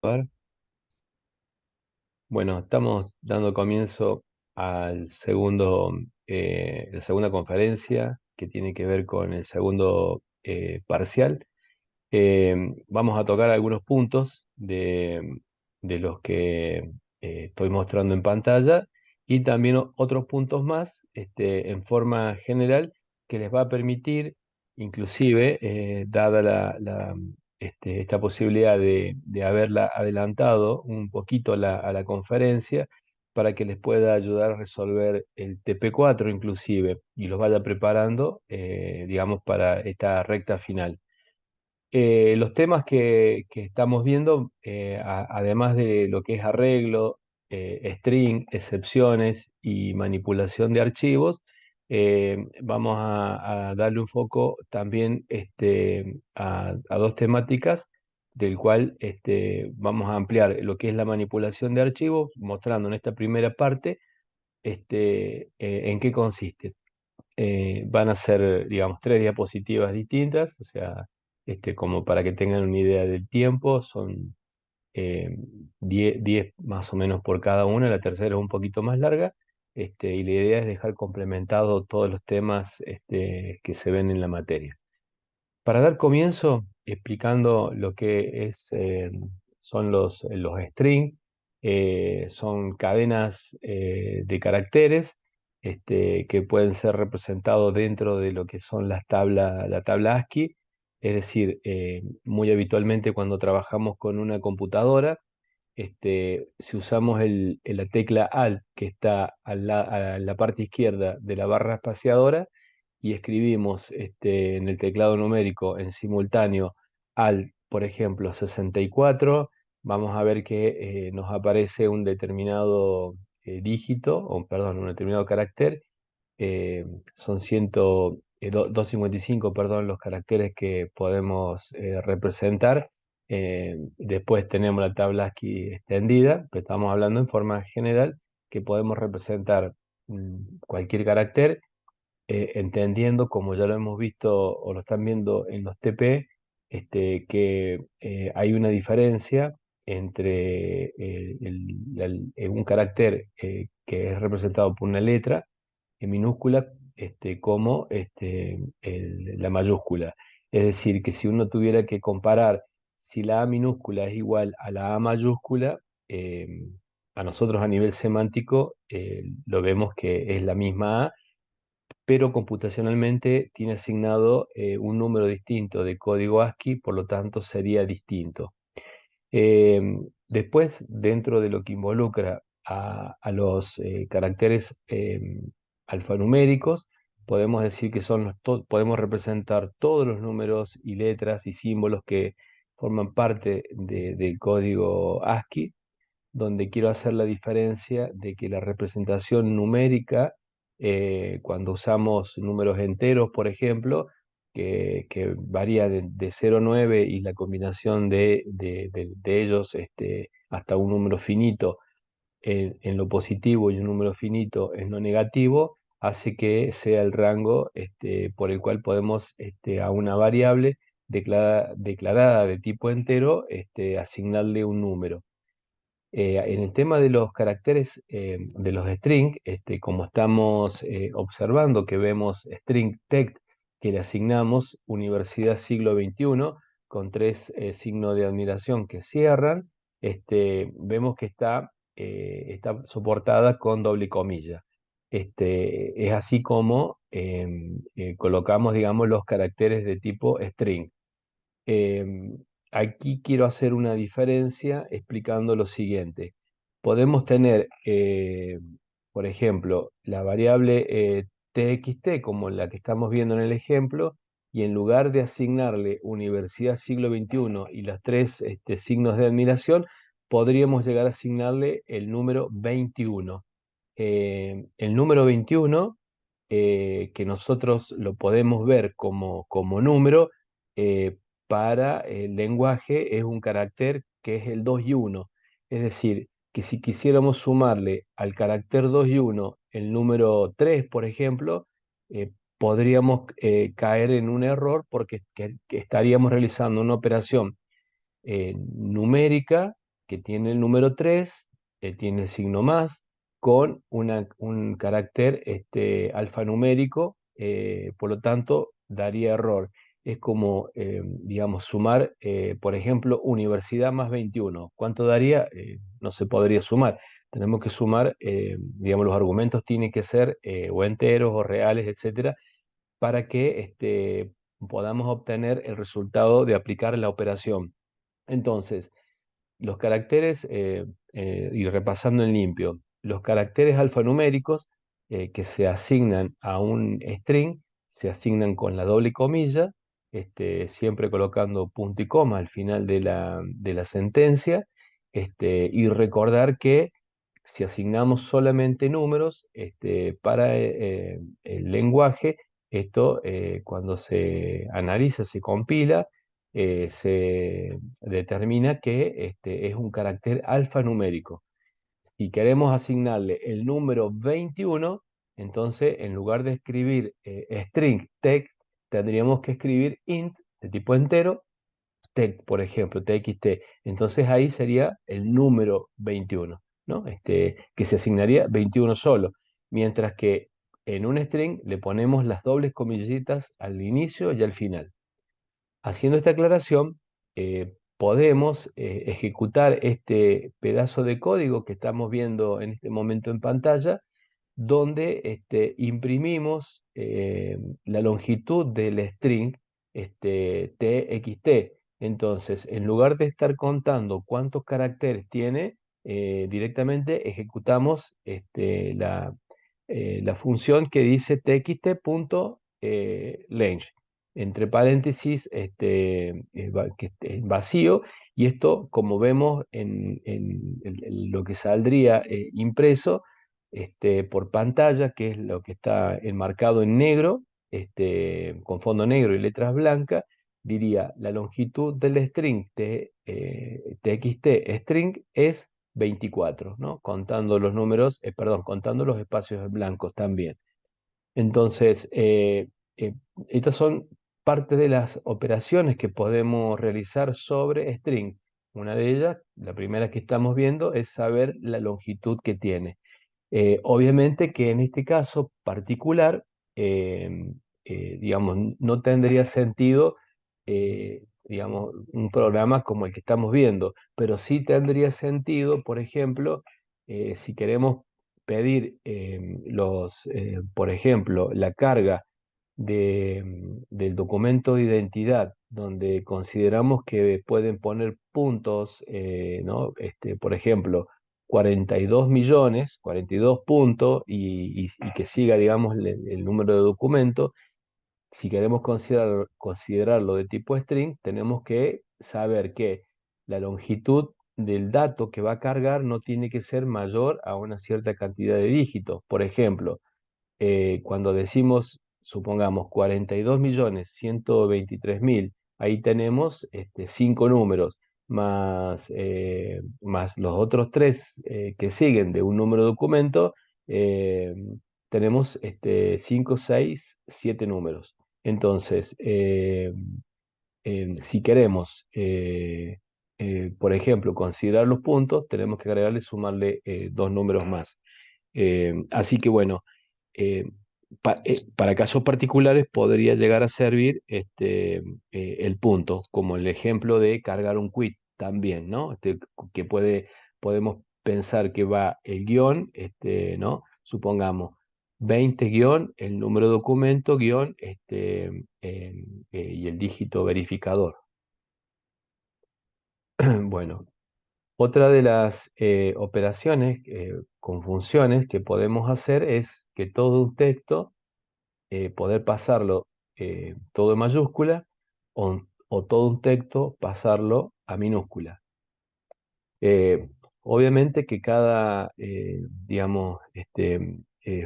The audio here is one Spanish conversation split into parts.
ver. Bueno, estamos dando comienzo al la segunda conferencia que tiene que ver con el segundo parcial. Vamos a tocar algunos puntos de los que estoy mostrando en pantalla y también otros puntos más en forma general que les va a permitir, inclusive, dada esta posibilidad de haberla adelantado un poquito a la conferencia, para que les pueda ayudar a resolver el TP4 inclusive y los vaya preparando, digamos, para esta recta final. Los temas que estamos viendo, además de lo que es arreglo, string, excepciones y manipulación de archivos, vamos a darle un foco también a dos temáticas, del cual vamos a ampliar lo que es la manipulación de archivos, mostrando en esta primera parte en qué consiste. Van a ser, digamos, tres diapositivas distintas, o sea, como para que tengan una idea del tiempo, son 10 más o menos por cada una, la tercera es un poquito más larga, y la idea es dejar complementado todos los temas que se ven en la materia. Para dar comienzo, explicando lo que son los string, son cadenas de caracteres que pueden ser representados dentro de lo que son la tabla ASCII, es decir, muy habitualmente cuando trabajamos con una computadora, si usamos la tecla Alt que está a la parte izquierda de la barra espaciadora y escribimos en el teclado numérico en simultáneo Alt, por ejemplo, 64, vamos a ver que nos aparece un determinado dígito, o perdón, un determinado carácter. Son 255, perdón, los caracteres que podemos representar. Después tenemos la tabla ASCII extendida, pero estamos hablando en forma general que podemos representar cualquier carácter, entendiendo, como ya lo hemos visto o lo están viendo en los TP, que hay una diferencia entre un carácter que es representado por una letra en minúscula, como la mayúscula. Es decir, que si uno tuviera que comparar si la A minúscula es igual a la A mayúscula, a nosotros a nivel semántico lo vemos que es la misma A, pero computacionalmente tiene asignado un número distinto de código ASCII, por lo tanto sería distinto. Después, dentro de lo que involucra a los caracteres alfanuméricos, podemos decir que podemos representar todos los números y letras y símbolos que forman parte del código ASCII, donde quiero hacer la diferencia de que la representación numérica, cuando usamos números enteros, por ejemplo, que varía de 0 a 9 y la combinación de ellos hasta un número finito en lo positivo y un número finito en lo negativo, hace que sea el rango por el cual podemos a una variable declarada de tipo entero asignarle un número. En el tema de los caracteres de los string, como estamos observando que vemos string text que le asignamos Universidad siglo XXI con tres signos de admiración que cierran, vemos que está soportada con doble comilla. Es así como colocamos, digamos, los caracteres de tipo string. Em, Aquí quiero hacer una diferencia explicando lo siguiente. Podemos tener, por ejemplo, la variable txt como la que estamos viendo en el ejemplo, y en lugar de asignarle Universidad siglo XXI y los tres signos de admiración, podríamos llegar a asignarle el número 21. El número 21, que nosotros lo podemos ver como número, eh, para el lenguaje es un carácter que es el 2 y 1. Es decir, que si quisiéramos sumarle al carácter 2 y 1 el número 3, por ejemplo, podríamos caer en un error porque que estaríamos realizando una operación numérica que tiene el número 3, tiene el signo más, con un carácter alfanumérico, por lo tanto, daría error. Es como, digamos, sumar, por ejemplo, universidad más 21. ¿Cuánto daría? No se podría sumar. Tenemos que sumar, digamos, los argumentos tienen que ser o enteros o reales, etcétera, para que podamos obtener el resultado de aplicar la operación. Entonces, los caracteres, y repasando en limpio, los caracteres alfanuméricos que se asignan a un string, se asignan con la doble comilla, siempre colocando punto y coma al final de la sentencia, y recordar que si asignamos solamente números para el lenguaje, esto cuando se analiza, se compila, se determina que es un carácter alfanumérico. Si queremos asignarle el número 21, entonces en lugar de escribir string text, tendríamos que escribir int de tipo entero, text, por ejemplo, txt. Entonces ahí sería el número 21, ¿no? Que se asignaría 21 solo. Mientras que en un string le ponemos las dobles comillitas al inicio y al final. Haciendo esta aclaración, podemos ejecutar este pedazo de código que estamos viendo en este momento en pantalla, donde imprimimos la longitud del string txt. Entonces, en lugar de estar contando cuántos caracteres tiene, directamente ejecutamos la función que dice txt.range, entre paréntesis, que esté vacío, y esto, como vemos en lo que saldría impreso por pantalla, que es lo que está enmarcado en negro, con fondo negro y letras blancas, diría la longitud del string txt string es 24, ¿no? Contando los números, perdón, contando los espacios blancos también. Entonces, eh, estas son parte de las operaciones que podemos realizar sobre string. Una de ellas, la primera que estamos viendo, es saber la longitud que tiene. Obviamente que en este caso particular, eh, digamos, no tendría sentido, digamos, un programa como el que estamos viendo, pero sí tendría sentido, por ejemplo, si queremos pedir por ejemplo, la carga del documento de identidad, donde consideramos que pueden poner puntos, ¿no? Por ejemplo, 42 millones, 42 puntos, y que siga, digamos, el número de documento. Si queremos considerarlo de tipo string, tenemos que saber que la longitud del dato que va a cargar no tiene que ser mayor a una cierta cantidad de dígitos. Por ejemplo, cuando decimos, supongamos, 42.123.000, ahí tenemos 5 números, más los otros tres que siguen de un número de documento, eh, tenemos 5, 6, 7 números. Entonces, si queremos, por ejemplo, considerar los puntos, tenemos que agregarle, sumarle 2 números más. Así que bueno, eh, para casos particulares podría llegar a servir el punto, como el ejemplo de cargar un quit también, ¿no? Que podemos pensar que va el guión, ¿no? Supongamos 20 guión, el número de documento guión, y el dígito verificador. Bueno, otra de las operaciones con funciones que podemos hacer es que todo un texto, poder pasarlo todo en mayúscula, o todo un texto pasarlo a minúscula. Eh, Obviamente que cada, digamos,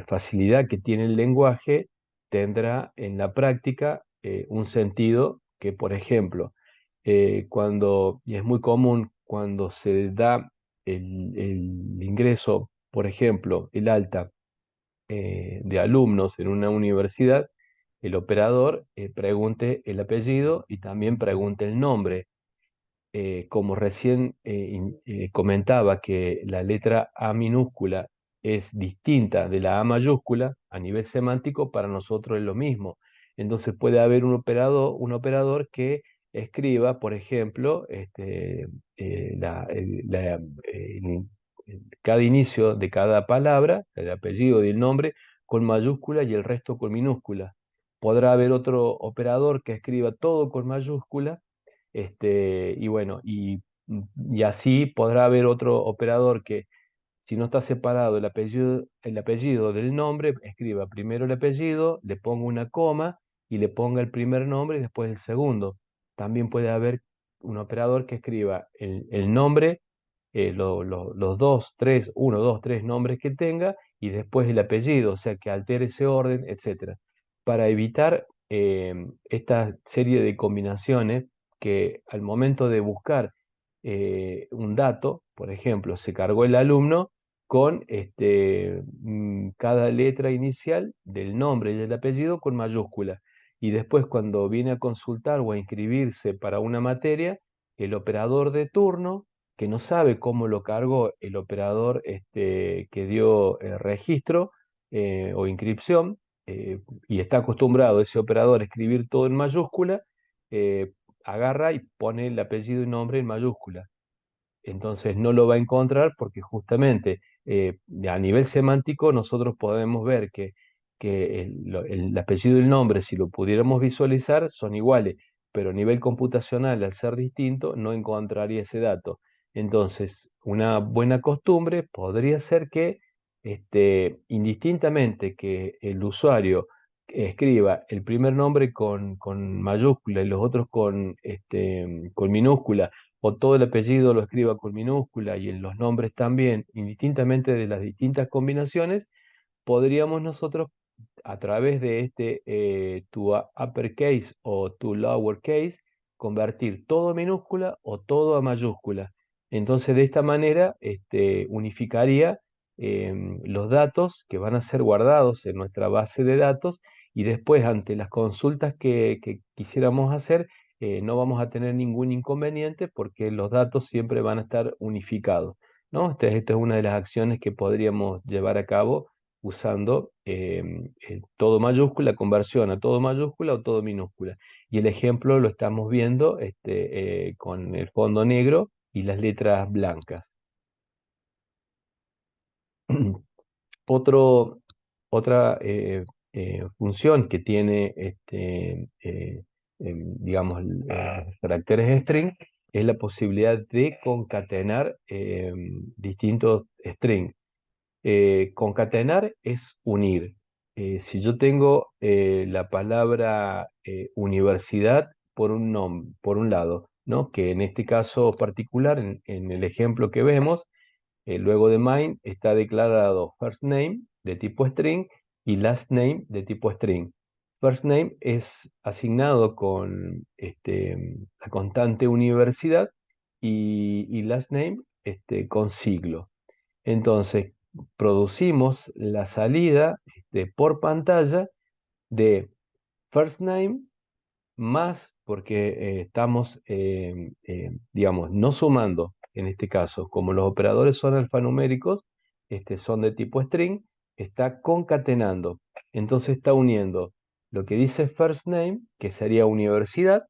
facilidad que tiene el lenguaje tendrá en la práctica un sentido que, por ejemplo, y es muy común cuando se da el ingreso, por ejemplo, el alta de alumnos en una universidad, el operador pregunte el apellido y también pregunte el nombre. como recién comentaba que la letra A minúscula es distinta de la A mayúscula, a nivel semántico para nosotros es lo mismo. Entonces puede haber un operador que escriba, por ejemplo, cada inicio de cada palabra, el apellido y el nombre, con mayúscula y el resto con minúscula. Podrá haber otro operador que escriba todo con mayúscula, y bueno, y así podrá haber otro operador que, si no está separado el apellido del nombre, escriba primero el apellido, le ponga una coma y le ponga el primer nombre y después el segundo. También puede haber un operador que escriba el nombre, los dos, tres, uno, dos, tres nombres que tenga y después el apellido, o sea, que altere ese orden, etcétera. Para evitar esta serie de combinaciones que al momento de buscar un dato, por ejemplo, se cargó el alumno con cada letra inicial del nombre y del apellido con mayúscula. Y después cuando viene a consultar o a inscribirse para una materia, el operador de turno, que no sabe cómo lo cargó el operador que dio registro o inscripción, y está acostumbrado ese operador a escribir todo en mayúscula, eh, agarra y pone el apellido y nombre en mayúscula. Entonces no lo va a encontrar porque justamente a nivel semántico nosotros podemos ver que el apellido y el nombre, si lo pudiéramos visualizar, son iguales, pero a nivel computacional, al ser distinto, no encontraría ese dato. Entonces, una buena costumbre podría ser que indistintamente que el usuario escriba el primer nombre con mayúscula y los otros con minúscula, o todo el apellido lo escriba con minúscula y en los nombres también, indistintamente de las distintas combinaciones, podríamos nosotros a través de tu uppercase o tu lowercase, convertir todo a minúscula o todo a mayúscula. Entonces, de esta manera, unificaría los datos que van a ser guardados en nuestra base de datos y después, ante las consultas que quisiéramos hacer, no vamos a tener ningún inconveniente porque los datos siempre van a estar unificados, ¿no? Esta es una de las acciones que podríamos llevar a cabo usando todo mayúscula, conversión a todo mayúscula o todo minúscula. Y el ejemplo lo estamos viendo con el fondo negro y las letras blancas. Otro, otra función que tiene digamos, los caracteres string es la posibilidad de concatenar distintos strings. Concatenar es unir. Si yo tengo la palabra universidad por un lado, ¿no? Que en este caso particular, en el ejemplo que vemos, luego de mine está declarado first name de tipo string y last name de tipo string. First name es asignado con la constante universidad y last name con siglo. Entonces, producimos la salida por pantalla de first name más, porque estamos, digamos, no sumando, en este caso, como los operadores son alfanuméricos, son de tipo string, está concatenando. Entonces está uniendo lo que dice first name, que sería universidad,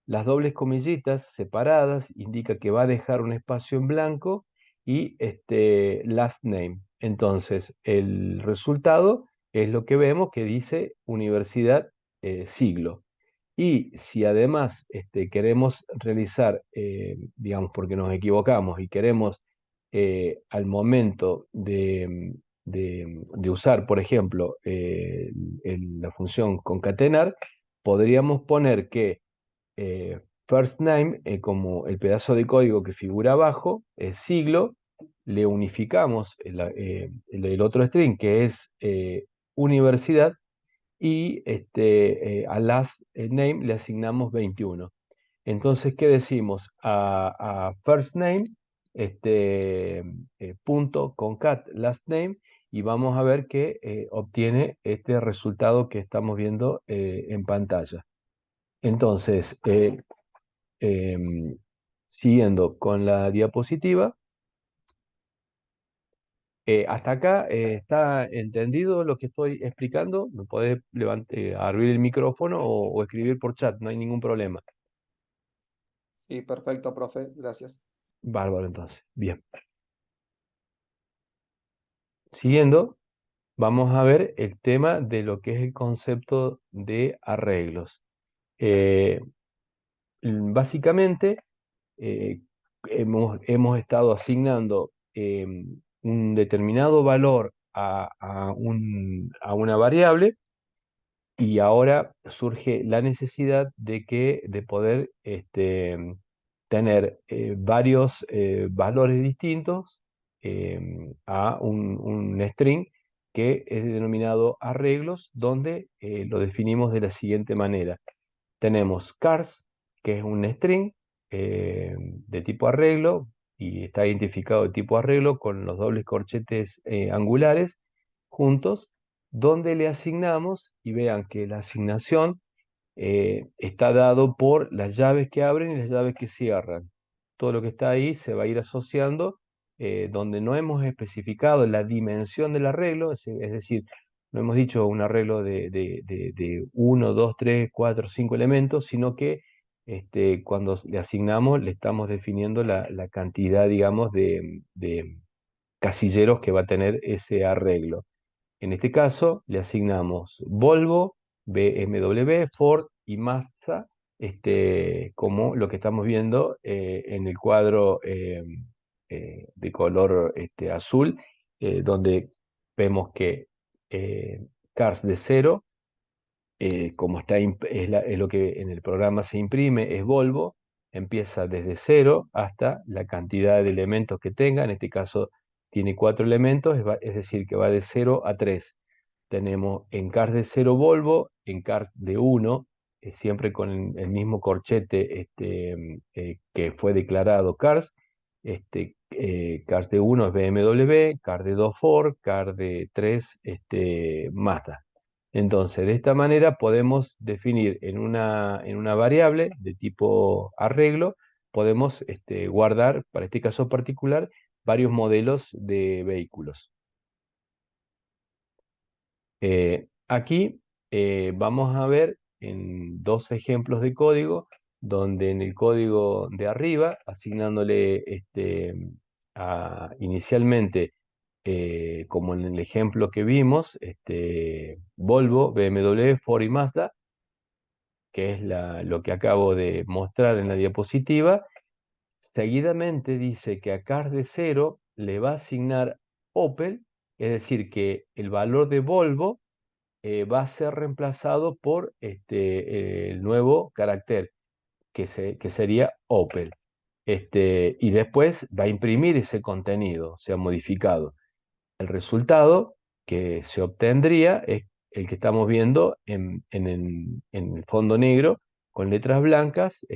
las dobles comillitas separadas indica que va a dejar un espacio en blanco y last name. Entonces, el resultado es lo que vemos que dice universidad siglo. Y si además queremos realizar, digamos, porque nos equivocamos y queremos al momento de usar, por ejemplo, la función concatenar, podríamos poner que first name, como el pedazo de código que figura abajo, es siglo, le unificamos el otro string que es universidad y a last name le asignamos 21. Entonces, ¿qué decimos? A first name, punto concat last name, y vamos a ver que obtiene este resultado que estamos viendo en pantalla. Entonces, em, siguiendo con la diapositiva. Hasta acá está entendido lo que estoy explicando. Me podés abrir el micrófono o escribir por chat, no hay ningún problema. Sí, perfecto, profe, gracias. Bárbaro, entonces. Bien. Siguiendo, vamos a ver el tema de lo que es el concepto de arreglos. Eh, Básicamente, eh, hemos estado asignando un determinado valor a una variable. Y ahora surge la necesidad de poder tener varios valores distintos a un string que es denominado arreglos, donde lo definimos de la siguiente manera. Tenemos cars, que es un string de tipo arreglo, y está identificado de tipo arreglo con los dobles corchetes angulares juntos, donde le asignamos, y vean que la asignación está dado por las llaves que abren y las llaves que cierran. Todo lo que está ahí se va a ir asociando, donde no hemos especificado la dimensión del arreglo, es decir, no hemos dicho un arreglo de 1, 2, 3, 4, 5 elementos, sino que cuando le asignamos le estamos definiendo la cantidad, digamos, de casilleros que va a tener ese arreglo. En este caso, le asignamos Volvo, BMW, Ford y Mazda, como lo que estamos viendo en el cuadro de color azul, donde vemos que Cars de cero, como es lo que en el programa se imprime, es Volvo, empieza desde cero hasta la cantidad de elementos que tenga. En este caso tiene 4 elementos, es decir, que va de 0 a 3. Tenemos en cars de 0 Volvo, en cars de 1, siempre con el mismo corchete que fue declarado cars. Cars de 1 es BMW, cars de 2 Ford, cars de 3 Mazda. Entonces, de esta manera podemos definir en una variable de tipo arreglo, podemos guardar, para este caso particular, varios modelos de vehículos. Aquí vamos a ver en dos ejemplos de código, donde en el código de arriba, asignándole inicialmente, como en el ejemplo que vimos, Volvo, BMW, Ford y Mazda, que es lo que acabo de mostrar en la diapositiva. Seguidamente dice que a car de 0 le va a asignar Opel, es decir, que el valor de Volvo va a ser reemplazado por el nuevo carácter que sería Opel. Y después va a imprimir ese contenido, o sea, modificado. El resultado que se obtendría es el que estamos viendo en el fondo negro con letras blancas,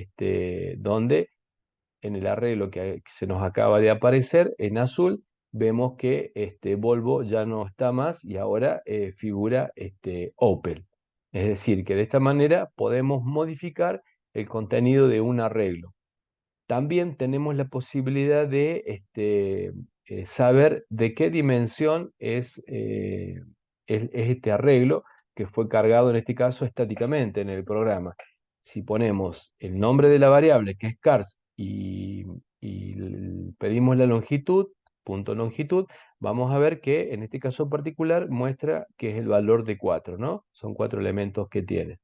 donde en el arreglo que se nos acaba de aparecer en azul, vemos que Volvo ya no está más y ahora figura Opel. Es decir, que de esta manera podemos modificar el contenido de un arreglo. También tenemos la posibilidad de saber de qué dimensión es este arreglo que fue cargado en este caso estáticamente en el programa. Si ponemos el nombre de la variable, que es cars, y pedimos la longitud, punto longitud, vamos a ver que en este caso particular muestra que es el valor de 4, ¿no? Son 4 elementos que tiene.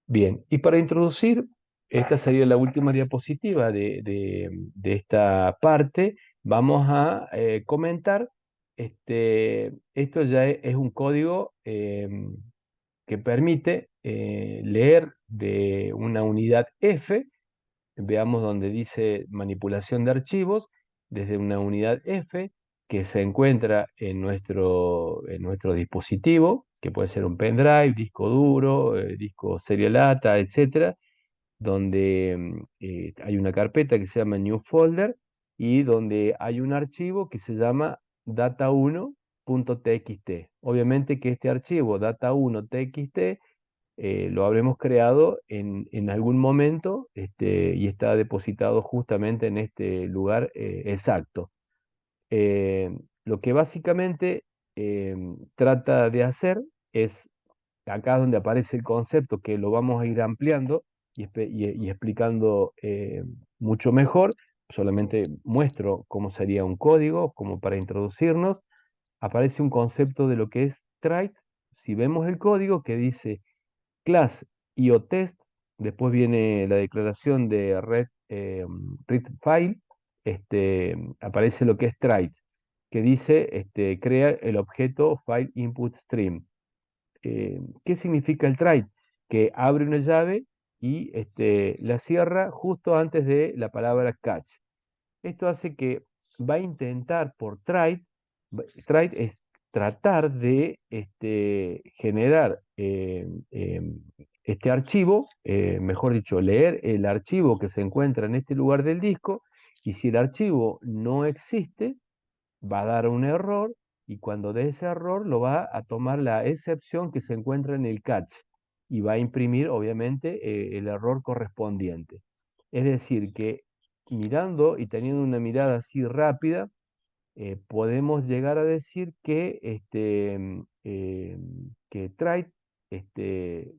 Bien, y para introducir, esta sería la última diapositiva de esta parte, vamos a comentar, esto ya es un código que permite leer de una unidad F. Veamos donde dice manipulación de archivos, desde una unidad F que se encuentra en nuestro dispositivo, que puede ser un pendrive, disco duro, disco serial ATA, etcétera, donde hay una carpeta que se llama New Folder y donde hay un archivo que se llama data1.txt. Obviamente que este archivo data1.txt lo habremos creado en algún momento y está depositado justamente en este lugar exacto. Lo que básicamente trata de hacer es, acá es donde aparece el concepto que lo vamos a ir ampliando y explicando mucho mejor. Solamente muestro cómo sería un código, como para introducirnos. Aparece un concepto de lo que es trait. Si vemos el código que dice class IOTest, después viene la declaración de read file, aparece lo que es trait, que dice crea el objeto file input stream. ¿Qué significa el try? Que abre una llave y la cierra justo antes de la palabra catch. Esto hace que va a intentar por try, try es tratar de generar este archivo, mejor dicho, leer el archivo que se encuentra en este lugar del disco, y si el archivo no existe, va a dar un error, y cuando dé ese error lo va a tomar la excepción que se encuentra en el catch y va a imprimir obviamente el error correspondiente. Es decir, que mirando y teniendo una mirada así rápida, podemos llegar a decir que try, este,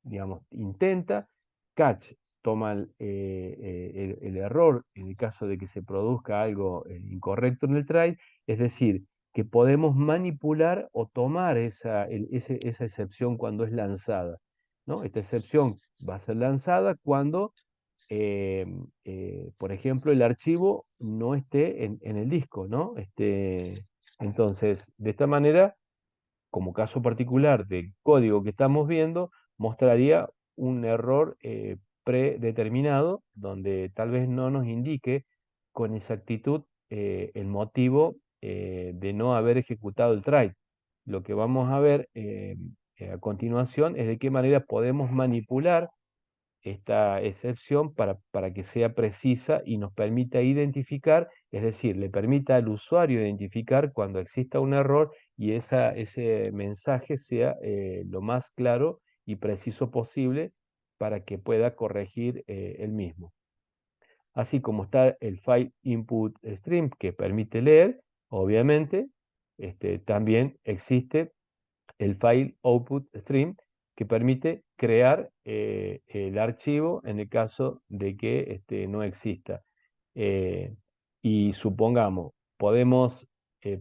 digamos, intenta, catch toma el error en el caso de que se produzca algo incorrecto en el try, es decir, que podemos manipular o tomar esa excepción cuando es lanzada, ¿no? Esta excepción va a ser lanzada cuando por ejemplo, el archivo no esté en el disco, ¿no? Entonces, de esta manera, como caso particular del código que estamos viendo, mostraría un error predeterminado donde tal vez no nos indique con exactitud el motivo de no haber ejecutado el try. Lo que vamos a ver a continuación es de qué manera podemos manipular esta excepción para que sea precisa y nos permita identificar, es decir, le permita al usuario identificar cuando exista un error y ese mensaje sea lo más claro y preciso posible para que pueda corregir el mismo. Así como está el file input stream que permite leer, obviamente, también existe el file output stream que permite crear el archivo en el caso de que no exista. Eh, y supongamos, podemos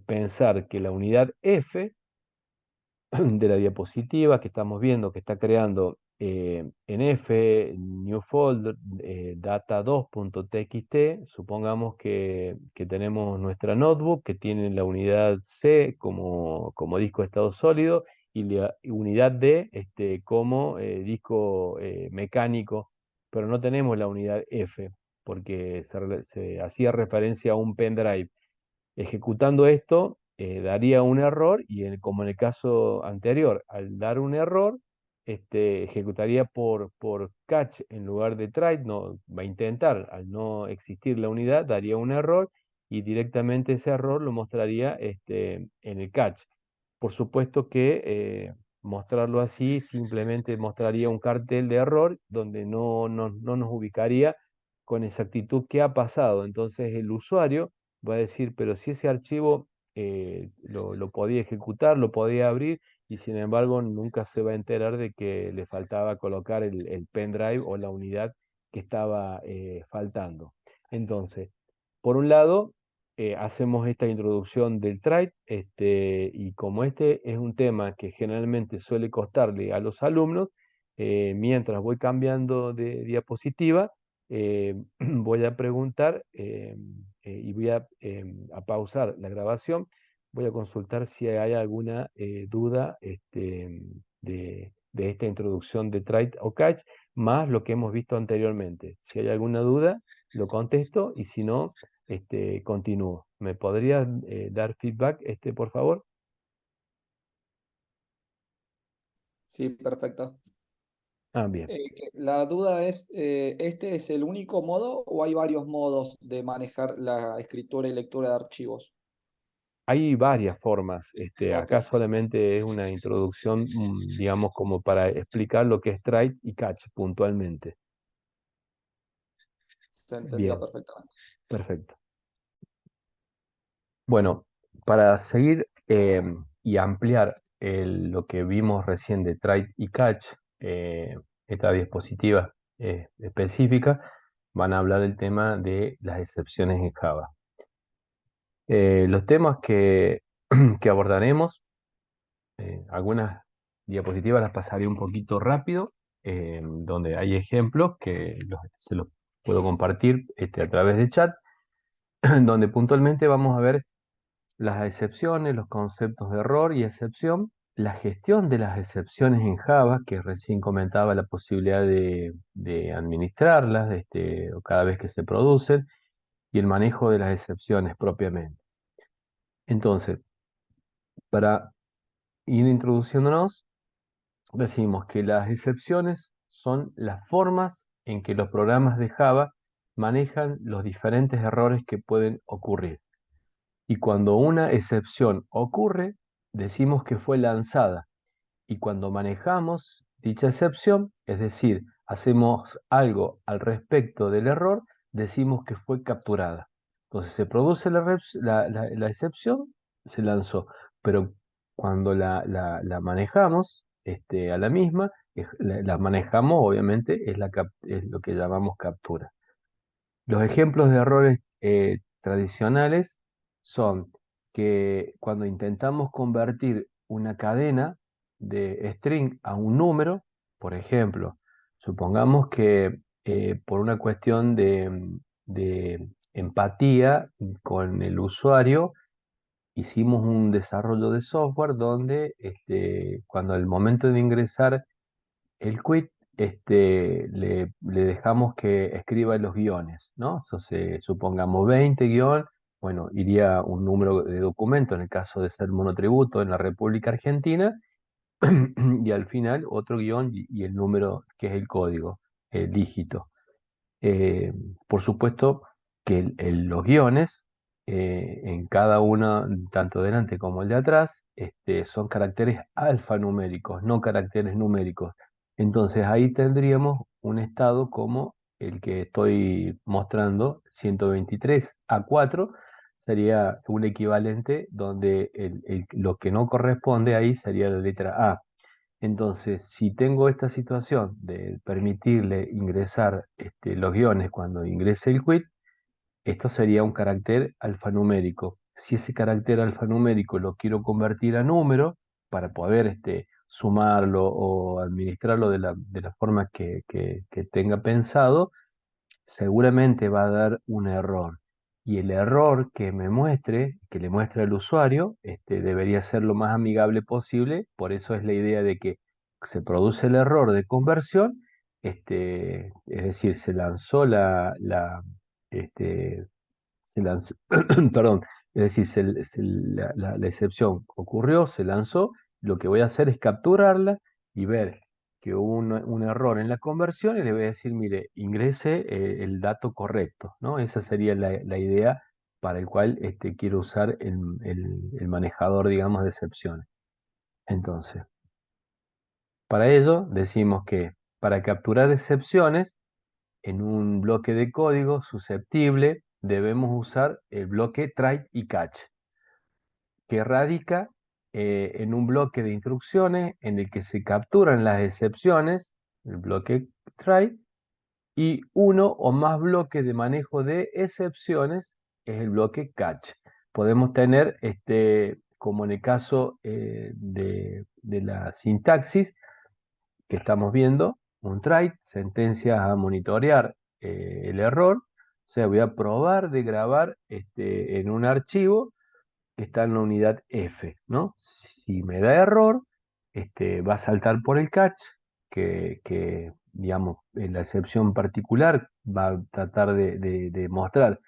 pensar que la unidad F de la diapositiva que estamos viendo, que está creando en F, new folder, data2.txt, supongamos que tenemos nuestra notebook que tiene la unidad C como disco de estado sólido y la unidad D como disco mecánico, pero no tenemos la unidad F porque se hacía referencia a un pendrive. Ejecutando esto, daría un error y como en el caso anterior, al dar un error, ejecutaría por catch en lugar de try, no, va a intentar, al no existir la unidad, daría un error y directamente ese error lo mostraría en el catch. Por supuesto que mostrarlo así simplemente mostraría un cartel de error donde no nos ubicaría con exactitud qué ha pasado. Entonces el usuario va a decir, pero si ese archivo lo podía ejecutar, lo podía abrir, y sin embargo nunca se va a enterar de que le faltaba colocar el pendrive o la unidad que estaba faltando. Entonces, por un lado, hacemos esta introducción del trait, y como este es un tema que generalmente suele costarle a los alumnos, mientras voy cambiando de diapositiva, voy a preguntar y voy a pausar la grabación. Voy a consultar si hay alguna duda de esta introducción de trait o catch, más lo que hemos visto anteriormente. Si hay alguna duda, lo contesto y si no, continúo. ¿Me podrías dar feedback, por favor? Sí, perfecto. Ah, bien. La duda es, ¿este es el único modo o hay varios modos de manejar la escritura y lectura de archivos? Hay varias formas. Ok, Acá solamente es una introducción, digamos, como para explicar lo que es try y catch puntualmente. se entendió Bien, perfectamente. perfecto. Bueno, para seguir y ampliar lo que vimos recién de try y catch, esta diapositiva específica, van a hablar del tema de las excepciones en Java. Los temas que abordaremos, algunas diapositivas las pasaré un poquito rápido, donde hay ejemplos que se los puedo compartir a través de chat, donde puntualmente vamos a ver las excepciones, los conceptos de error y excepción, la gestión de las excepciones en Java, que recién comentaba la posibilidad de administrarlas o cada vez que se producen, y el manejo de las excepciones propiamente. Entonces, para ir introduciéndonos, decimos que las excepciones son las formas en que los programas de Java manejan los diferentes errores que pueden ocurrir. Y cuando una excepción ocurre, decimos que fue lanzada. Y cuando manejamos dicha excepción, es decir, hacemos algo al respecto del error, decimos que fue capturada. Entonces se produce la excepción, se lanzó, pero cuando la manejamos a la misma, la manejamos obviamente, es lo que llamamos captura. Los ejemplos de errores tradicionales son que cuando intentamos convertir una cadena de string a un número, por ejemplo, supongamos que por una cuestión de empatía con el usuario, hicimos un desarrollo de software donde cuando al momento de ingresar el quit, le dejamos que escriba los guiones, ¿no? Entonces, supongamos 20 guión, bueno, iría un número de documento en el caso de ser monotributo en la República Argentina, y al final otro guión y el número que es el código, el dígito. Eh, por supuesto que los guiones, en cada uno, tanto delante como el de atrás, son caracteres alfanuméricos, no caracteres numéricos. Entonces ahí tendríamos un estado como el que estoy mostrando, 123 A4, sería un equivalente donde lo que no corresponde ahí sería la letra A. Entonces, si tengo esta situación de permitirle ingresar los guiones cuando ingrese el quit, esto sería un carácter alfanumérico. Si ese carácter alfanumérico lo quiero convertir a número para poder sumarlo o administrarlo de la forma que tenga pensado, seguramente va a dar un error. Y el error que me muestre, que le muestre al usuario, debería ser lo más amigable posible. Por eso es la idea de que se produce el error de conversión, es decir, se lanzó este, se lanzó, perdón, es decir, la excepción ocurrió, se lanzó, lo que voy a hacer es capturarla y ver que hubo un error en la conversión y le voy a decir, mire, ingrese el dato correcto, ¿no? Esa sería la idea para el cual quiero usar el manejador, digamos, de excepciones. Entonces, para ello decimos que para capturar excepciones, en un bloque de código susceptible debemos usar el bloque try y catch, que radica en un bloque de instrucciones en el que se capturan las excepciones, el bloque try, y uno o más bloques de manejo de excepciones es el bloque catch. Podemos tener, como en el caso de la sintaxis, que estamos viendo, un try, sentencia a monitorear el error. O sea, voy a probar de grabar en un archivo que está en la unidad F, ¿no? Si me da error, va a saltar por el catch, digamos, en la excepción particular va a tratar de mostrar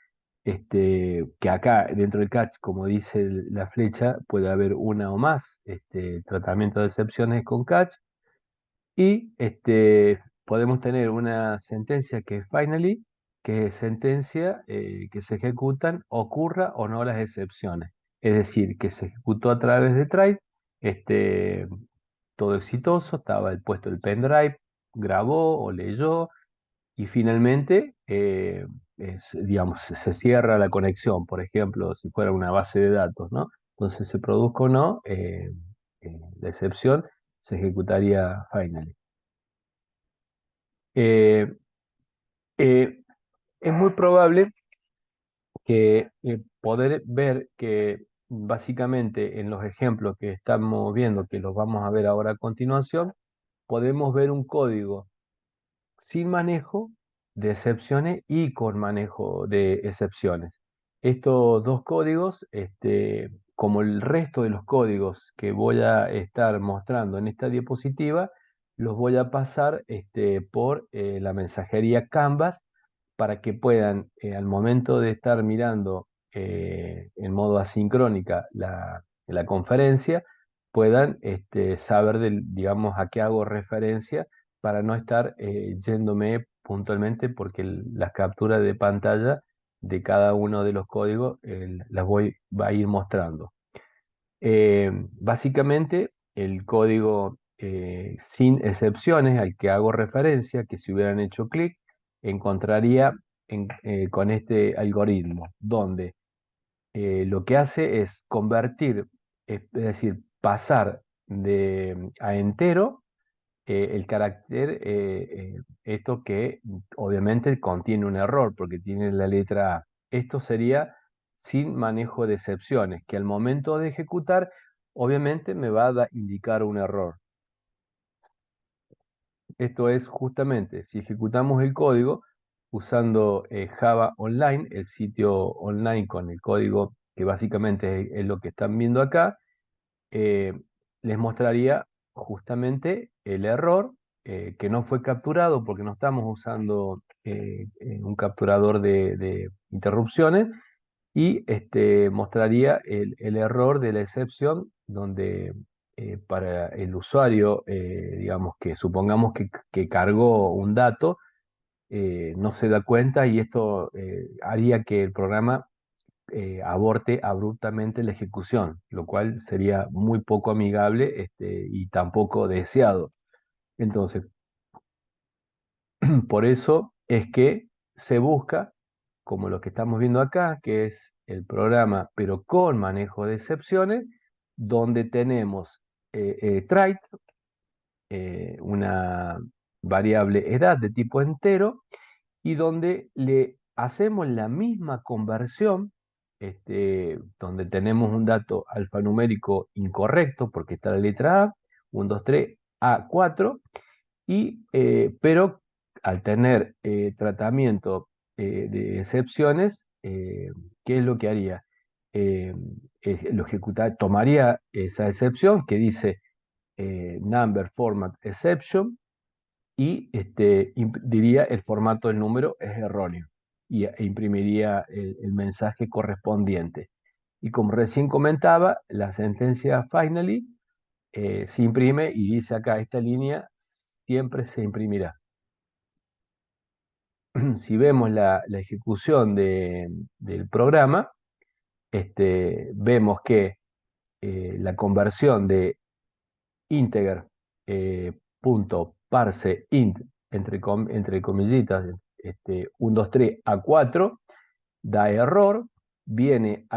que acá dentro del catch, como dice la flecha, puede haber una o más tratamiento de excepciones con catch, y podemos tener una sentencia que es finally, que es sentencia que se ejecutan, ocurra o no las excepciones. Es decir, que se ejecutó a través de Try, este, todo exitoso, estaba el puesto el pendrive, grabó o leyó y finalmente, digamos, se cierra la conexión, por ejemplo, si fuera una base de datos, ¿no? Entonces se produzca o no, la excepción se ejecutaría finally. Eh, eh, es muy probable que poder ver que básicamente en los ejemplos que estamos viendo, que los vamos a ver ahora a continuación, podemos ver un código sin manejo de excepciones y con manejo de excepciones. Estos dos códigos, como el resto de los códigos que voy a estar mostrando en esta diapositiva, los voy a pasar por la mensajería Canvas para que puedan, al momento de estar mirando en modo asincrónica la conferencia, puedan saber, digamos, a qué hago referencia para no estar yéndome puntualmente porque las capturas de pantalla de cada uno de los códigos va a ir mostrando. Básicamente, el código sin excepciones al que hago referencia, que si hubieran hecho clic, encontraría con este algoritmo, donde lo que hace es convertir, es decir, pasar a entero el carácter, esto que obviamente contiene un error porque tiene la letra A. Esto sería sin manejo de excepciones, que al momento de ejecutar, obviamente me va a indicar un error. Esto es justamente, si ejecutamos el código usando Java Online, el sitio online con el código que básicamente es lo que están viendo acá, eh, les mostraría justamente el error que no fue capturado porque no estamos usando un capturador de interrupciones y mostraría el error de la excepción donde para el usuario, digamos que supongamos que cargó un dato, no se da cuenta y esto haría que el programa aborte abruptamente la ejecución, lo cual sería muy poco amigable y tampoco deseado. Entonces, por eso es que se busca, como lo que estamos viendo acá, que es el programa, pero con manejo de excepciones, donde tenemos trait, una variable edad de tipo entero, y donde le hacemos la misma conversión, donde tenemos un dato alfanumérico incorrecto, porque está la letra A, 1, 2, 3, A4, pero al tener tratamiento de excepciones, ¿qué es lo que haría? Eh, tomaría esa excepción que dice number format exception y diría el formato del número es erróneo e imprimiría el mensaje correspondiente. Y como recién comentaba, la sentencia finally se imprime y dice acá, esta línea siempre se imprimirá. Si vemos la ejecución del programa, vemos que la conversión de integer punto parse int entre comillitas 1, 2, 3 a 4 da error, viene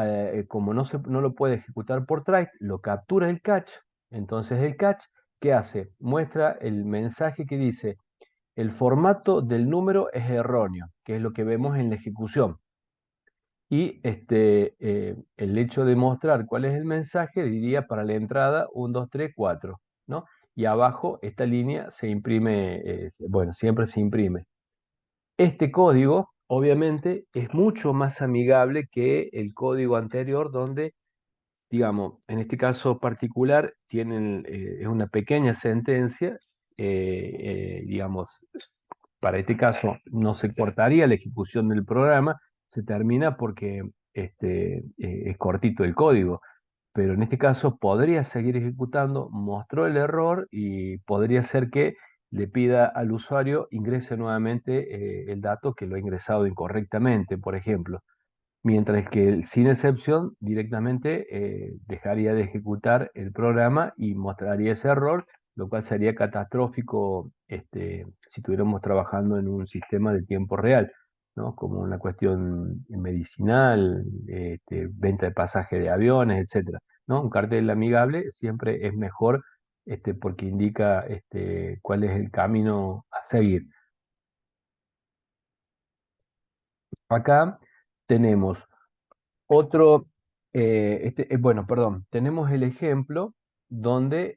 como no lo puede ejecutar por try, lo captura el catch, entonces el catch, ¿qué hace? Muestra el mensaje que dice el formato del número es erróneo, que es lo que vemos en la ejecución. Y el hecho de mostrar cuál es el mensaje diría para la entrada 1, 2, 3, 4, ¿no? Y abajo esta línea se imprime, bueno, siempre se imprime. Este código, obviamente, es mucho más amigable que el código anterior donde, digamos, en este caso particular, es una pequeña sentencia, digamos, para este caso no se cortaría la ejecución del programa, se termina porque es cortito el código, pero en este caso podría seguir ejecutando, mostró el error y podría ser que le pida al usuario ingrese nuevamente el dato que lo ha ingresado incorrectamente, por ejemplo. mientras que el sin excepción directamente dejaría de ejecutar el programa y mostraría ese error, lo cual sería catastrófico si estuviéramos trabajando en un sistema de tiempo real, ¿no? Como una cuestión medicinal, venta de pasaje de aviones, etcétera, ¿no? Un cartel amigable siempre es mejor porque indica cuál es el camino a seguir. Acá tenemos otro, bueno, perdón, tenemos el ejemplo donde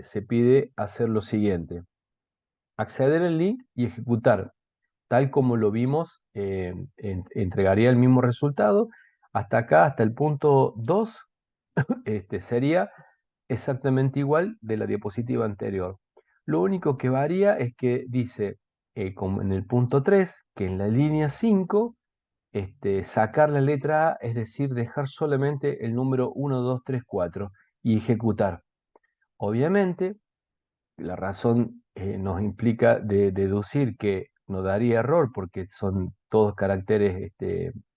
se pide hacer lo siguiente: acceder al link y ejecutar, tal como lo vimos, entregaría el mismo resultado. Hasta acá, hasta el punto 2, sería exactamente igual de la diapositiva anterior. Lo único que varía es que dice, como en el punto 3, que en la línea 5 sacar la letra A, es decir, dejar solamente el número 1, 2, 3, 4 y ejecutar. Obviamente, la razón nos implica deducir que no daría error porque son todos caracteres,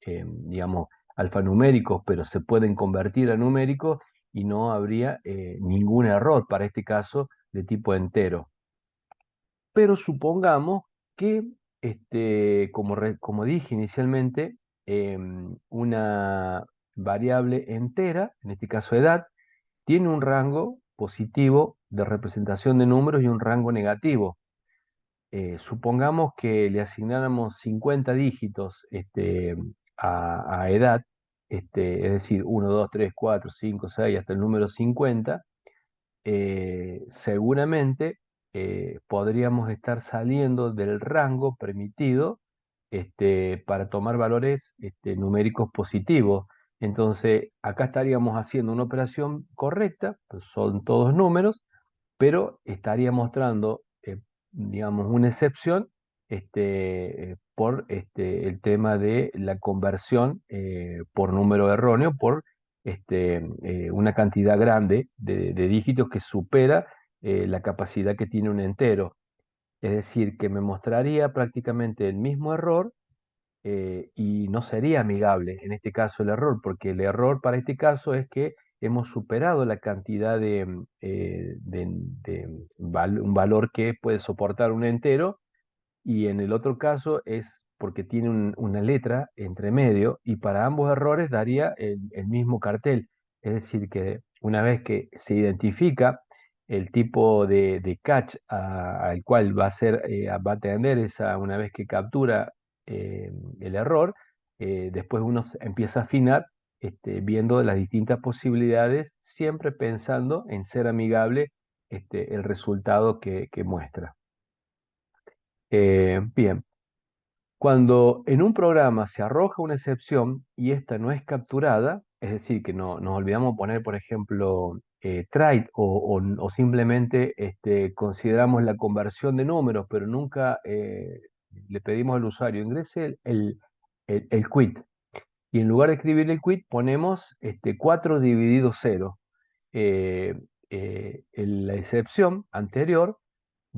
digamos, alfanuméricos, pero se pueden convertir a numéricos y no habría ningún error para este caso de tipo entero. Pero supongamos que, como dije inicialmente, una variable entera, en este caso edad, tiene un rango positivo de representación de números y un rango negativo. Supongamos que le asignáramos 50 dígitos a edad, es decir, 1, 2, 3, 4, 5, 6, hasta el número 50. Seguramente podríamos estar saliendo del rango permitido para tomar valores numéricos positivos. Entonces, acá estaríamos haciendo una operación correcta, pues son todos números, pero estaría mostrando, digamos, una excepción por el tema de la conversión por número erróneo, por una cantidad grande de dígitos que supera la capacidad que tiene un entero. Es decir, que me mostraría prácticamente el mismo error y no sería amigable en este caso el error, porque el error para este caso es que hemos superado la cantidad de un valor que puede soportar un entero, y en el otro caso es porque tiene una letra entre medio y para ambos errores daría el mismo cartel. Es decir, que una vez que se identifica el tipo de catch al cual va a ser, va a atender una vez que captura el error, después uno empieza a afinar viendo las distintas posibilidades, siempre pensando en ser amigable el resultado que muestra. Bien, cuando en un programa se arroja una excepción y esta no es capturada, es decir, que no, nos olvidamos poner, por ejemplo, try o simplemente consideramos la conversión de números, pero nunca le pedimos al usuario ingrese el quit. Y en lugar de escribir el quit, ponemos 4 dividido 0. La excepción anterior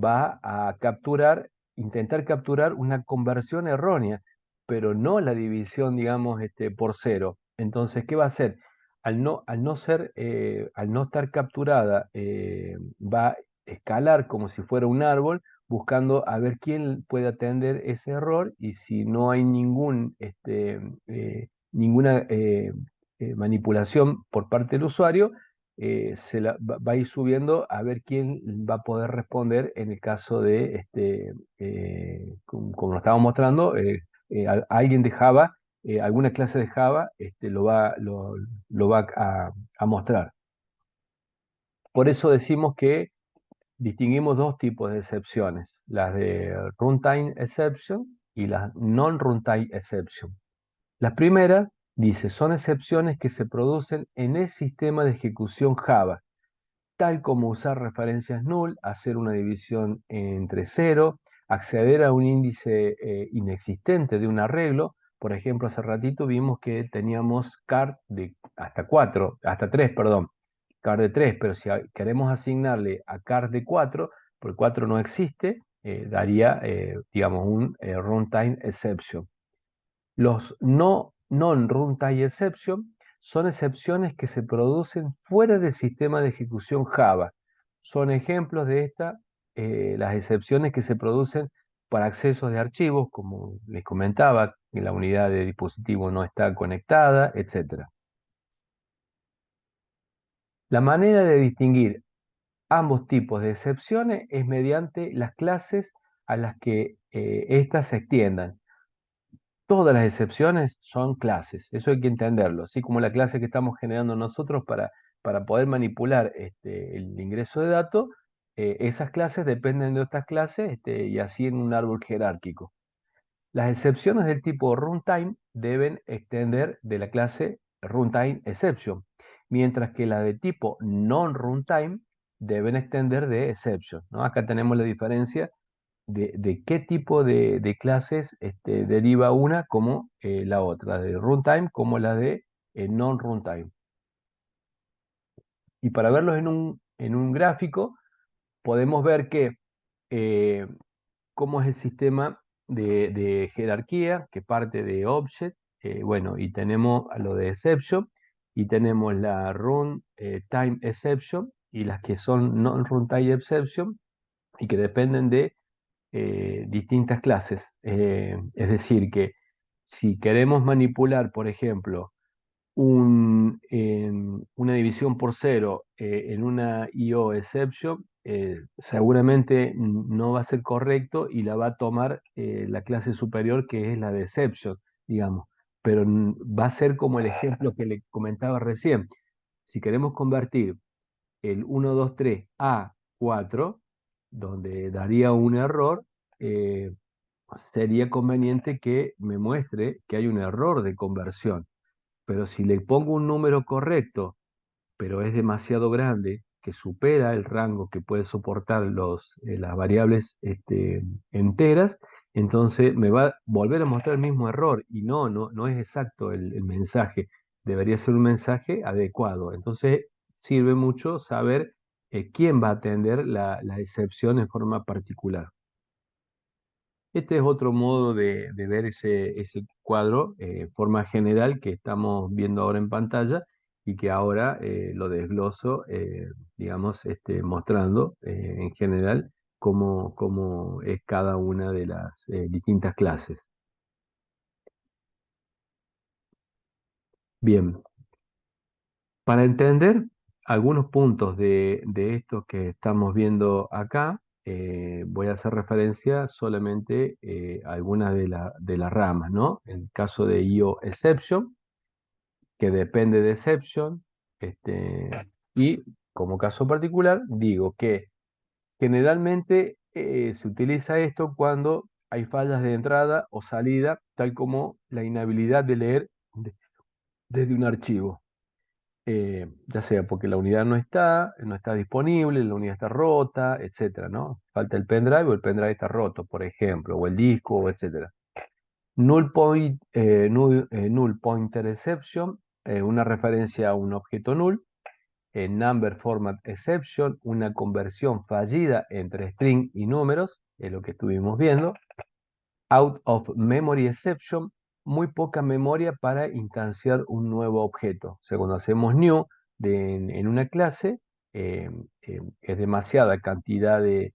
va a capturar, intentar capturar una conversión errónea, pero no la división, digamos, por cero. Entonces, ¿qué va a hacer? Al no estar capturada, va a escalar como si fuera un árbol, buscando a ver quién puede atender ese error, y si no hay ninguna manipulación por parte del usuario, va a ir subiendo a ver quién va a poder responder en el caso de, como lo estábamos mostrando, alguien de Java, alguna clase de Java, lo va a mostrar. Por eso decimos que distinguimos dos tipos de excepciones: las de runtime exception y las non-runtime exception. Las primeras, dice, son excepciones que se producen en el sistema de ejecución Java, tal como usar referencias null, hacer una división entre cero, acceder a un índice inexistente de un arreglo. Por ejemplo, hace ratito vimos que teníamos car de hasta 4, hasta 3, perdón, car de 3, pero si queremos asignarle a car de 4, porque 4 no existe, daría, digamos, un runtime exception. Los no non-runtime exception son excepciones que se producen fuera del sistema de ejecución Java. Son ejemplos de las excepciones que se producen para accesos de archivos, como les comentaba, que la unidad de dispositivo no está conectada, etc. La manera de distinguir ambos tipos de excepciones es mediante las clases a las que éstas se extiendan. Todas las excepciones son clases, eso hay que entenderlo, así como la clase que estamos generando nosotros para poder manipular el ingreso de datos, esas clases dependen de otras clases y así en un árbol jerárquico. Las excepciones del tipo runtime deben extender de la clase runtime exception, mientras que las de tipo non-runtime deben extender de exception, ¿no? Acá tenemos la diferencia de qué tipo de clases deriva una como la otra, de runtime como la de non-runtime. Y para verlos en un gráfico, podemos ver que eh, cómo es el sistema de jerarquía que parte de object, bueno, y tenemos a lo de exception, y tenemos la runtime exception, y las que son non-runtime exception, y que dependen de distintas clases. Es decir, que si queremos manipular, por ejemplo, una división por cero en una IO exception, seguramente no va a ser correcto y la va a tomar la clase superior, que es la de exception, digamos. Pero va a ser como el ejemplo que le comentaba recién. Si queremos convertir el 1, 2, 3 a 4, donde daría un error, eh, sería conveniente que me muestre que hay un error de conversión. Pero si le pongo un número correcto, pero es demasiado grande, que supera el rango que puede soportar las variables enteras, entonces me va a volver a mostrar el mismo error y no es exacto el mensaje. Debería ser un mensaje adecuado. Entonces sirve mucho saber quién va a atender la excepción en forma particular. Este es otro modo de ver ese cuadro, forma general que estamos viendo ahora en pantalla y que ahora lo desgloso, digamos, mostrando en general cómo es cada una de las distintas clases. Bien, para entender algunos puntos de estos que estamos viendo acá, voy a hacer referencia solamente a algunas de las ramas, ¿no? En el caso de IO exception, que depende de exception, y como caso particular, digo que generalmente se utiliza esto cuando hay fallas de entrada o salida, tal como la inhabilidad de leer desde un archivo. Ya sea porque la unidad no está disponible, la unidad está rota, etcétera, ¿no? Falta el pendrive o el pendrive está roto, por ejemplo, o el disco, etcétera. Null pointer exception, una referencia a un objeto null. Number format exception, una conversión fallida entre string y números, es lo que estuvimos viendo. Out of memory exception, muy poca memoria para instanciar un nuevo objeto. O sea, cuando hacemos new en una clase, es demasiada cantidad de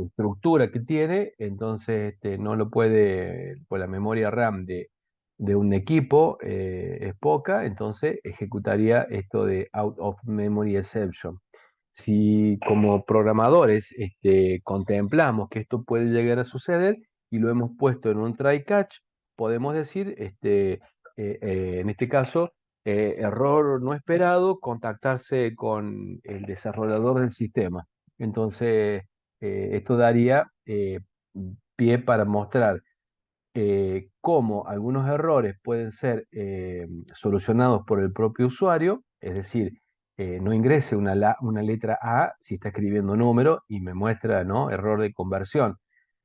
estructura que tiene, entonces no lo puede, pues la memoria RAM de un equipo es poca, entonces ejecutaría esto de out of memory exception. Si como programadores contemplamos que esto puede llegar a suceder, y lo hemos puesto en un try catch, podemos decir, en este caso, error no esperado, contactarse con el desarrollador del sistema. Entonces, esto daría pie para mostrar cómo algunos errores pueden ser solucionados por el propio usuario, es decir, no ingrese una letra A si está escribiendo número y me muestra, ¿no?, error de conversión.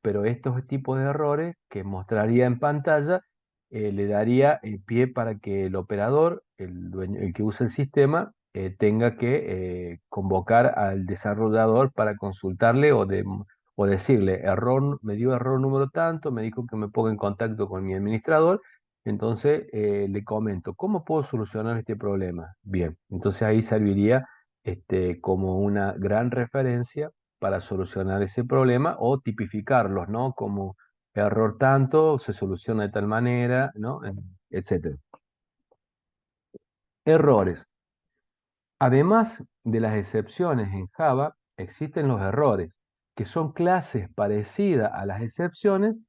Pero estos tipos de errores que mostraría en pantalla le daría pie para que el operador, el que usa el sistema, tenga que convocar al desarrollador para consultarle o decirle, me dio error número tanto, me dijo que me ponga en contacto con mi administrador, Entonces le comento, ¿cómo puedo solucionar este problema? Bien, entonces ahí serviría como una gran referencia para solucionar ese problema o tipificarlos, ¿no? Como error tanto, se soluciona de tal manera, ¿no? Etcétera. Errores. Además de las excepciones en Java, existen los errores, que son clases parecidas a las excepciones,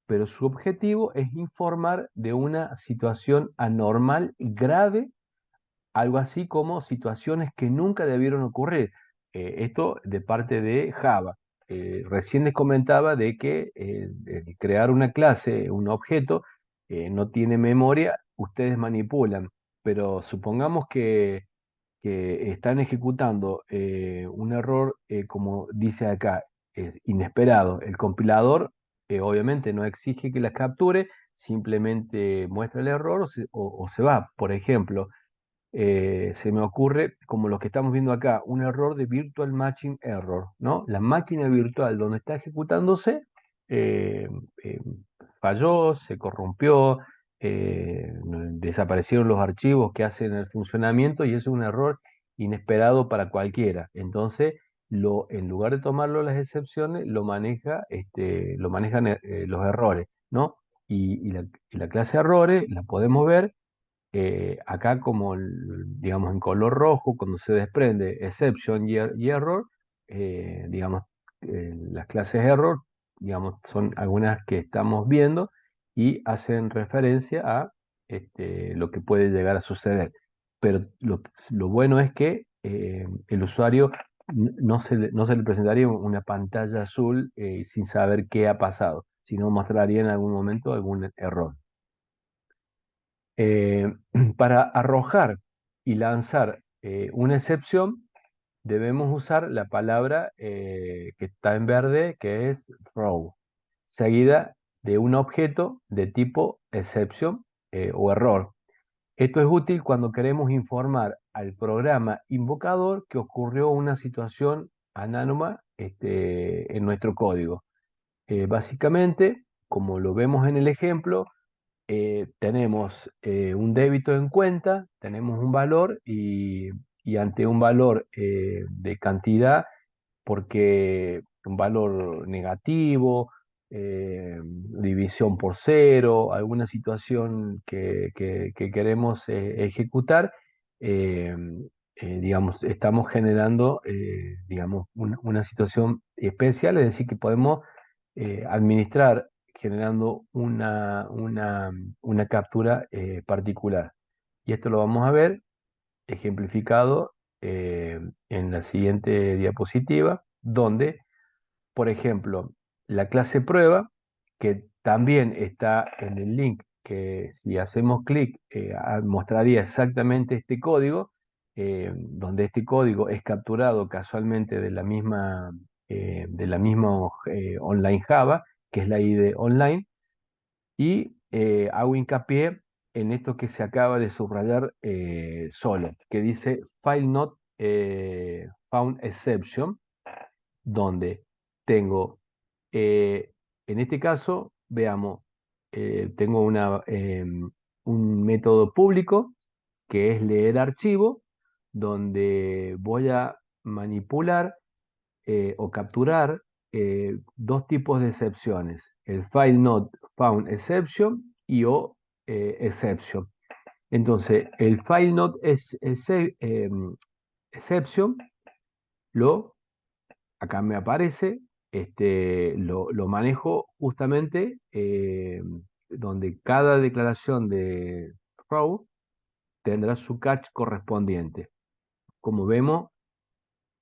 pero su objetivo es informar de una situación anormal grave, algo así como situaciones que nunca debieron ocurrir. Esto de parte de Java. Recién les comentaba de que el crear una clase, un objeto, no tiene memoria, ustedes manipulan, pero supongamos que están ejecutando un error, como dice acá, inesperado. El compilador obviamente no exige que la capture, simplemente muestra el error o se va. Por ejemplo, se me ocurre, como lo que estamos viendo acá, un error de virtual matching error, ¿no? La máquina virtual donde está ejecutándose eh, eh, falló, se corrompió, desaparecieron los archivos que hacen el funcionamiento y es un error inesperado para cualquiera. Entonces, en lugar de tomarlo las excepciones, lo manejan los errores, ¿no? Y la clase errores la podemos ver acá como, digamos, en color rojo, cuando se desprende exception y error, digamos, las clases error, digamos, son algunas que estamos viendo y hacen referencia a lo que puede llegar a suceder. Pero lo bueno es que el usuario no se le presentaría una pantalla azul sin saber qué ha pasado, sino mostraría en algún momento algún error. Eh, para arrojar y lanzar una excepción, debemos usar la palabra que está en verde, que es throw, seguida de un objeto de tipo exception o error. Esto es útil cuando queremos informar al programa invocador que ocurrió una situación anónima en nuestro código. Básicamente, como lo vemos en el ejemplo, tenemos un débito en cuenta, tenemos un valor y ante un valor de cantidad, porque un valor negativo, división por cero, alguna situación que queremos ejecutar, eh, digamos, estamos generando, digamos, una situación especial, es decir, que podemos administrar generando una captura particular. Y esto lo vamos a ver ejemplificado en la siguiente diapositiva, donde, por ejemplo, la clase prueba, que también está en el link, que si hacemos clic mostraría exactamente este código, donde este código es capturado casualmente de la misma online Java, que es la IDE online, y hago hincapié en esto que se acaba de subrayar solo, que dice File Not Found Exception, donde tengo, eh, en este caso, veamos, tengo un método público que es leer archivo, donde voy a manipular o capturar dos tipos de excepciones, el file not found exception y o exception. Entonces, el file not exception, lo, acá me aparece, lo manejo justamente donde cada declaración de throw tendrá su catch correspondiente. Como vemos,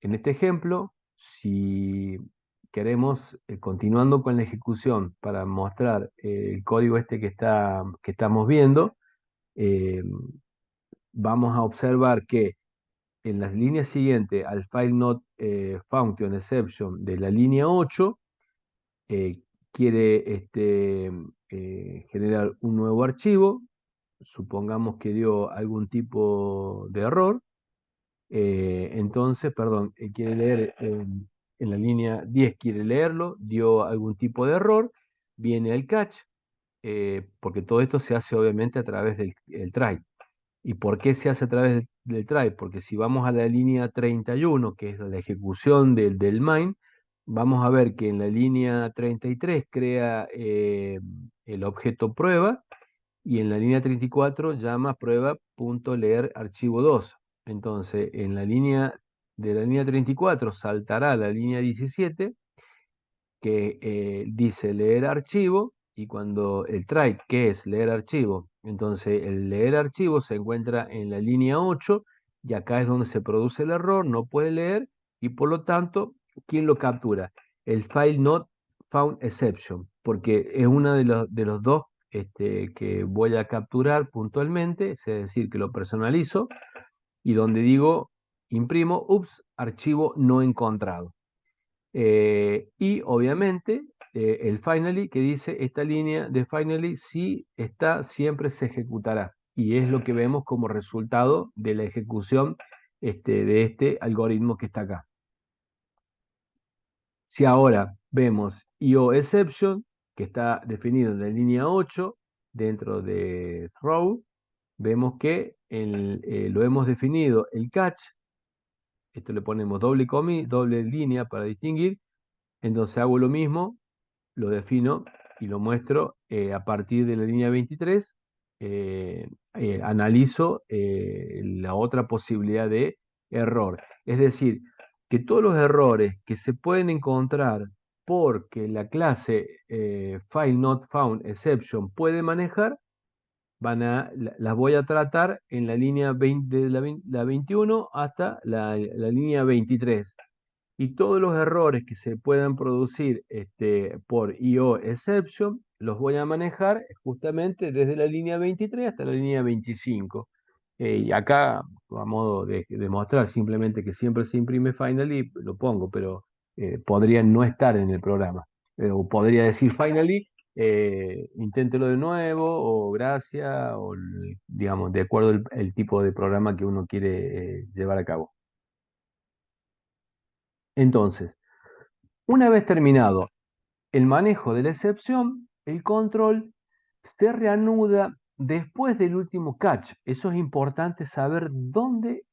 en este ejemplo, si queremos, continuando con la ejecución para mostrar el código que estamos viendo, eh, vamos a observar que en las líneas siguientes al file not function exception de la línea 8, eh, quiere generar un nuevo archivo, supongamos que dio algún tipo de error. Entonces, perdón, quiere leer en la línea 10, quiere leerlo, dio algún tipo de error, viene el catch, porque todo esto se hace obviamente a través del try. ¿Y por qué se hace a través del try? Porque si vamos a la línea 31, que es la ejecución del main, vamos a ver que en la línea 33 crea el objeto prueba y en la línea 34 llama prueba.leer archivo 2. Entonces, en la línea de la línea 34 saltará a la línea 17 que dice leer archivo, y cuando el try, que es leer archivo, entonces el leer archivo se encuentra en la línea 8 y acá es donde se produce el error, no puede leer y por lo tanto, ¿quién lo captura? El file not found exception, porque es uno de los dos que voy a capturar puntualmente, es decir, que lo personalizo y donde digo imprimo, ups, archivo no encontrado. Y obviamente el finally que dice esta línea de finally si está siempre se ejecutará y es lo que vemos como resultado de la ejecución de este algoritmo que está acá. Si ahora vemos IO exception que está definido en la línea 8 dentro de throw, vemos que lo hemos definido el catch, esto le ponemos doble línea para distinguir, entonces hago lo mismo, lo defino y lo muestro a partir de la línea 23. Analizo la otra posibilidad de error. Es decir, que todos los errores que se pueden encontrar porque la clase file not found exception puede manejar, las voy a tratar en la línea 20, de la 21 hasta la línea 23 y todos los errores que se puedan producir por IO exception los voy a manejar justamente desde la línea 23 hasta la línea 25. Y acá, a modo de mostrar simplemente que siempre se imprime finally, lo pongo, pero podría no estar en el programa. O podría decir finally, inténtelo de nuevo, o gracias, o digamos, de acuerdo al tipo de programa que uno quiere llevar a cabo. Entonces, una vez terminado el manejo de la excepción, el control se reanuda después del último catch. Eso es importante saber dónde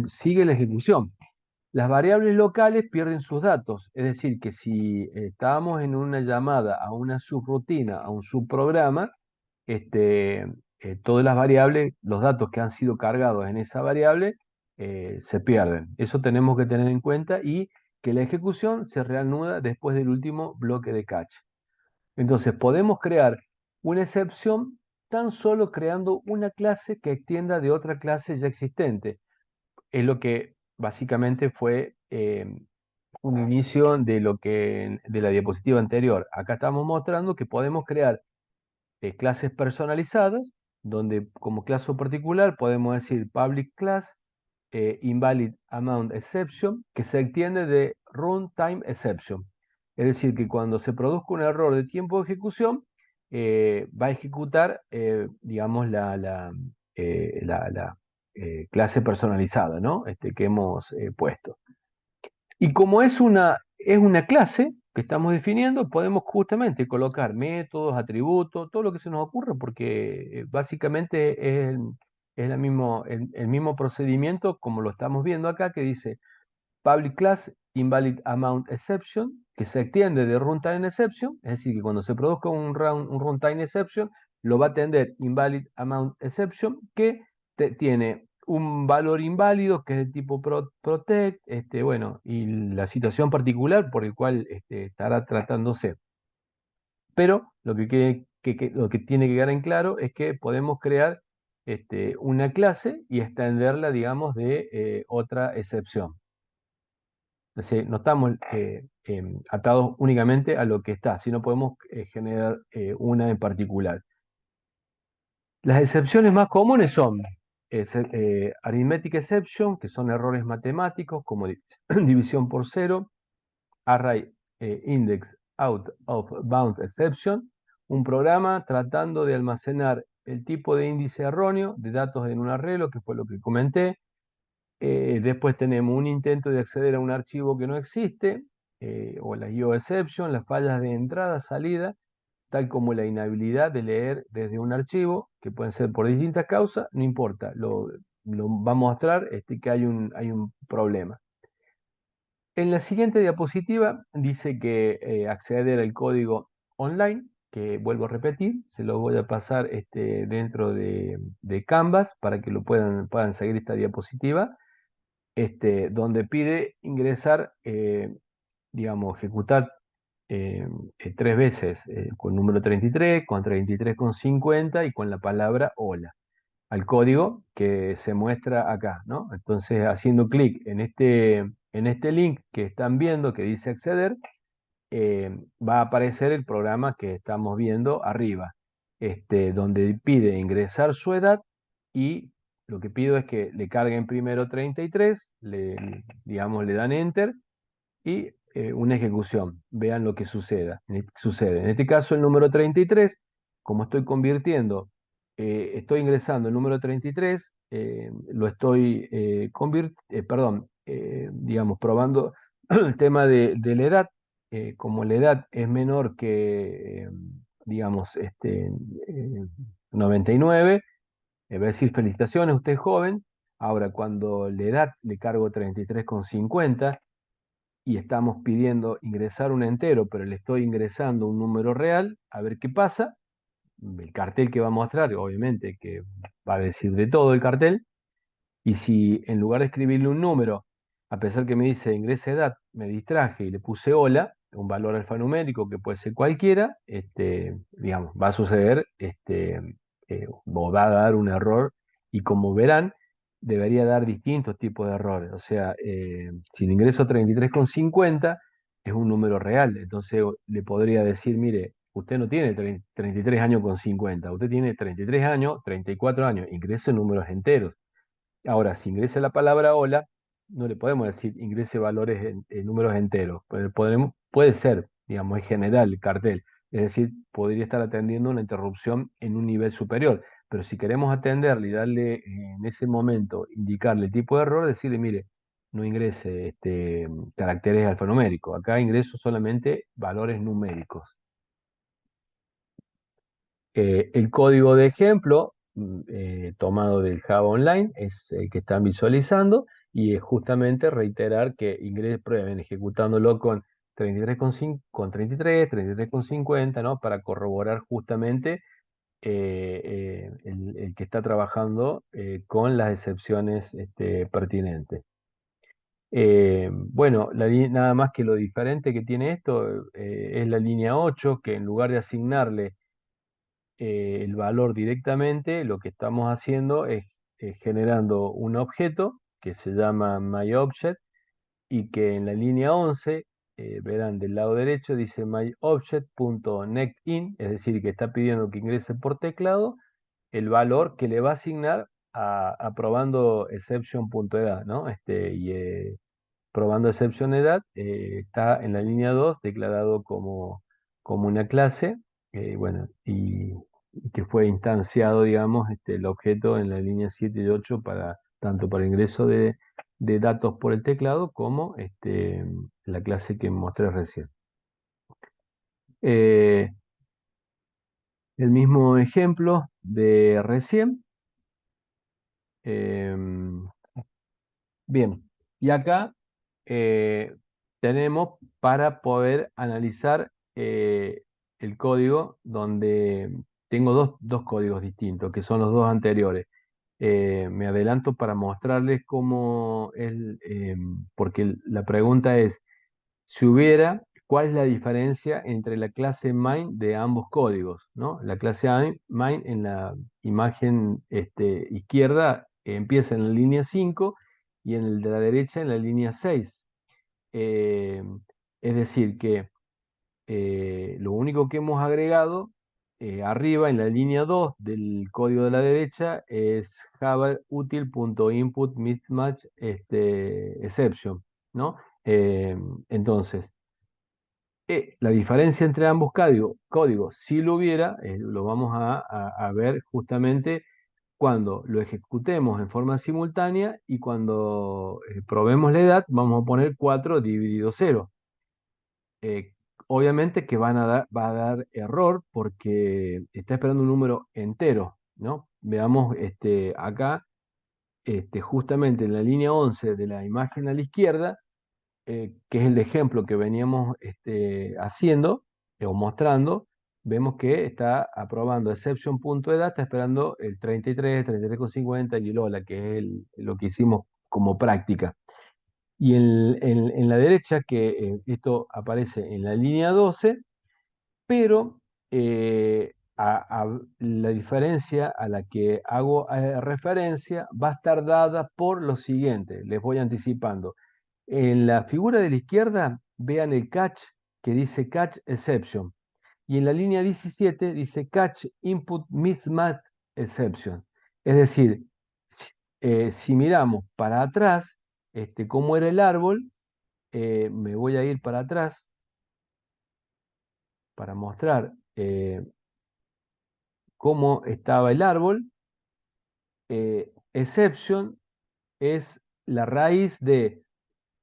sigue la ejecución. Las variables locales pierden sus datos, es decir, que si estábamos en una llamada a una subrutina, a un subprograma, todas las variables, los datos que han sido cargados en esa variable, se pierden. Eso tenemos que tener en cuenta y que la ejecución se reanuda después del último bloque de catch. Entonces, podemos crear una excepción tan solo creando una clase que extienda de otra clase ya existente. Es lo que básicamente fue un inicio de la diapositiva anterior. Acá estamos mostrando que podemos crear clases personalizadas, donde como clase particular podemos decir public class invalid amount exception, que se extiende de runtime exception. Es decir, que cuando se produzca un error de tiempo de ejecución, va a ejecutar, digamos, la clase personalizada, ¿no? Que hemos puesto. Y como es una clase que estamos definiendo, podemos justamente colocar métodos, atributos, todo lo que se nos ocurra, porque básicamente es el mismo procedimiento como lo estamos viendo acá, que dice public class invalid amount exception, que se extiende de runtime exception, es decir, que cuando se produzca un runtime exception, lo va a atender invalid amount exception, que tiene un valor inválido que es de tipo protect, bueno, y la situación particular por el cual estará tratándose. Pero lo que tiene que quedar en claro es que podemos crear una clase y extenderla, digamos, de otra excepción. Entonces, no estamos atados únicamente a lo que está, sino podemos generar una en particular. Las excepciones más comunes son arithmetic exception, que son errores matemáticos como división por cero, array index out of bound exception, un programa tratando de almacenar el tipo de índice erróneo de datos en un arreglo, que fue lo que comenté. Después tenemos un intento de acceder a un archivo que no existe, o la IO exception, las fallas de entrada, salida, tal como la inhabilidad de leer desde un archivo, que pueden ser por distintas causas, no importa, lo va a mostrar que hay un problema. En la siguiente diapositiva dice que acceder al código online, que vuelvo a repetir, se lo voy a pasar dentro de Canvas para que puedan seguir esta diapositiva, donde pide ingresar, digamos, ejecutar tres veces con número 33, con 33,50 y con la palabra hola al código que se muestra acá, ¿no? Entonces, haciendo clic en este link que están viendo que dice acceder, va a aparecer el programa que estamos viendo arriba, donde pide ingresar su edad y lo que pido es que le carguen primero 33, digamos, le dan enter y una ejecución. Vean lo que sucede. En este caso, el número 33, como estoy convirtiendo, estoy ingresando el número 33, lo estoy, digamos, probando el tema de la edad. Como la edad es menor que, digamos, 99, va a decir felicitaciones, usted es joven. Ahora, cuando la edad le cargo 33,50 y estamos pidiendo ingresar un entero, pero le estoy ingresando un número real, a ver qué pasa. El cartel que va a mostrar, obviamente, que va a decir de todo el cartel, y si en lugar de escribirle un número, a pesar que me dice ingrese edad, me distraje y le puse hola, un valor alfanumérico que puede ser cualquiera, digamos, va a suceder, o va a dar un error, y como verán, debería dar distintos tipos de errores. O sea, si le ingreso 33,50 es un número real, entonces le podría decir, mire, usted no tiene 33 años con 50, usted tiene 33 años, 34 años, ingrese números enteros. Ahora, si ingresa la palabra hola, no le podemos decir ingrese valores en números enteros. Puede ser, digamos, en general el cartel. Es decir, podría estar atendiendo una interrupción en un nivel superior. Pero si queremos atenderle y darle en ese momento, indicarle el tipo de error, decirle, mire, no ingrese caracteres alfanuméricos. Acá ingreso solamente valores numéricos. El código de ejemplo tomado del Java Online es el que están visualizando y es justamente reiterar que prueben ejecutándolo con 33,5, con 33, 33,50, ¿no? Para corroborar justamente el que está trabajando con las excepciones pertinentes. Bueno, nada más que lo diferente que tiene esto es la línea 8, que en lugar de asignarle el valor directamente, lo que estamos haciendo es generando un objeto que se llama myObject y que en la línea 11, verán del lado derecho, dice myObject.nextIn, es decir, que está pidiendo que ingrese por teclado el valor que le va a asignar a probando exception.edad, ¿no? Probando exception edad, está en la línea 2 declarado como una clase, bueno, y que fue instanciado, digamos, el objeto en la línea 7 y 8 tanto para ingreso de datos por el teclado como la clase que mostré recién. Eh, el mismo ejemplo de recién. em, Bien, y acá tenemos para poder analizar el código donde tengo dos códigos distintos, que son los dos anteriores. Me adelanto para mostrarles cómo porque la pregunta es, si hubiera, ¿cuál es la diferencia entre la clase main de ambos códigos? ¿No? La clase main en la imagen izquierda empieza en la línea 5 y en el de la derecha en la línea 6. Eh, es decir, que lo único que hemos agregado arriba en la línea 2 del código de la derecha es java util.input mismatch exception, ¿no? Eh, entonces, la diferencia entre ambos códigos, si lo hubiera, lo vamos a ver justamente cuando lo ejecutemos en forma simultánea y cuando probemos la edad, vamos a poner 4 dividido 0. obviamente que va a dar error porque está esperando un número entero, ¿no? Veamos acá, justamente en la línea 11 de la imagen a la izquierda, que es el ejemplo que veníamos haciendo o mostrando, vemos que está aprobando exception.edad, está esperando el 33, 33,50 y el hola, que es lo que hicimos como práctica. Y en la derecha, que esto aparece en la línea 12, pero la diferencia a la que hago referencia va a estar dada por lo siguiente, les voy anticipando. En la figura de la izquierda, vean el catch que dice catch exception. Y en la línea 17 dice catch input mismatch exception. Es decir, si miramos para atrás, cómo era el árbol, me voy a ir para atrás para mostrar cómo estaba el árbol. Exception es la raíz de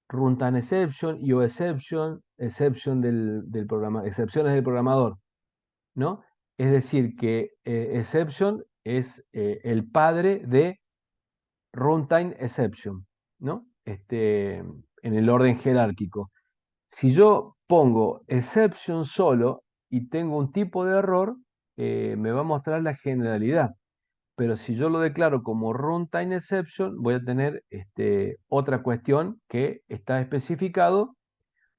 runtime exception, IO exception, excepciones del programador, ¿no? Es decir, que exception es el padre de runtime exception, ¿no? En el orden jerárquico. Si yo pongo exception solo y tengo un tipo de error, me va a mostrar la generalidad. Pero si yo lo declaro como runtime exception, voy a tener otra cuestión que está especificado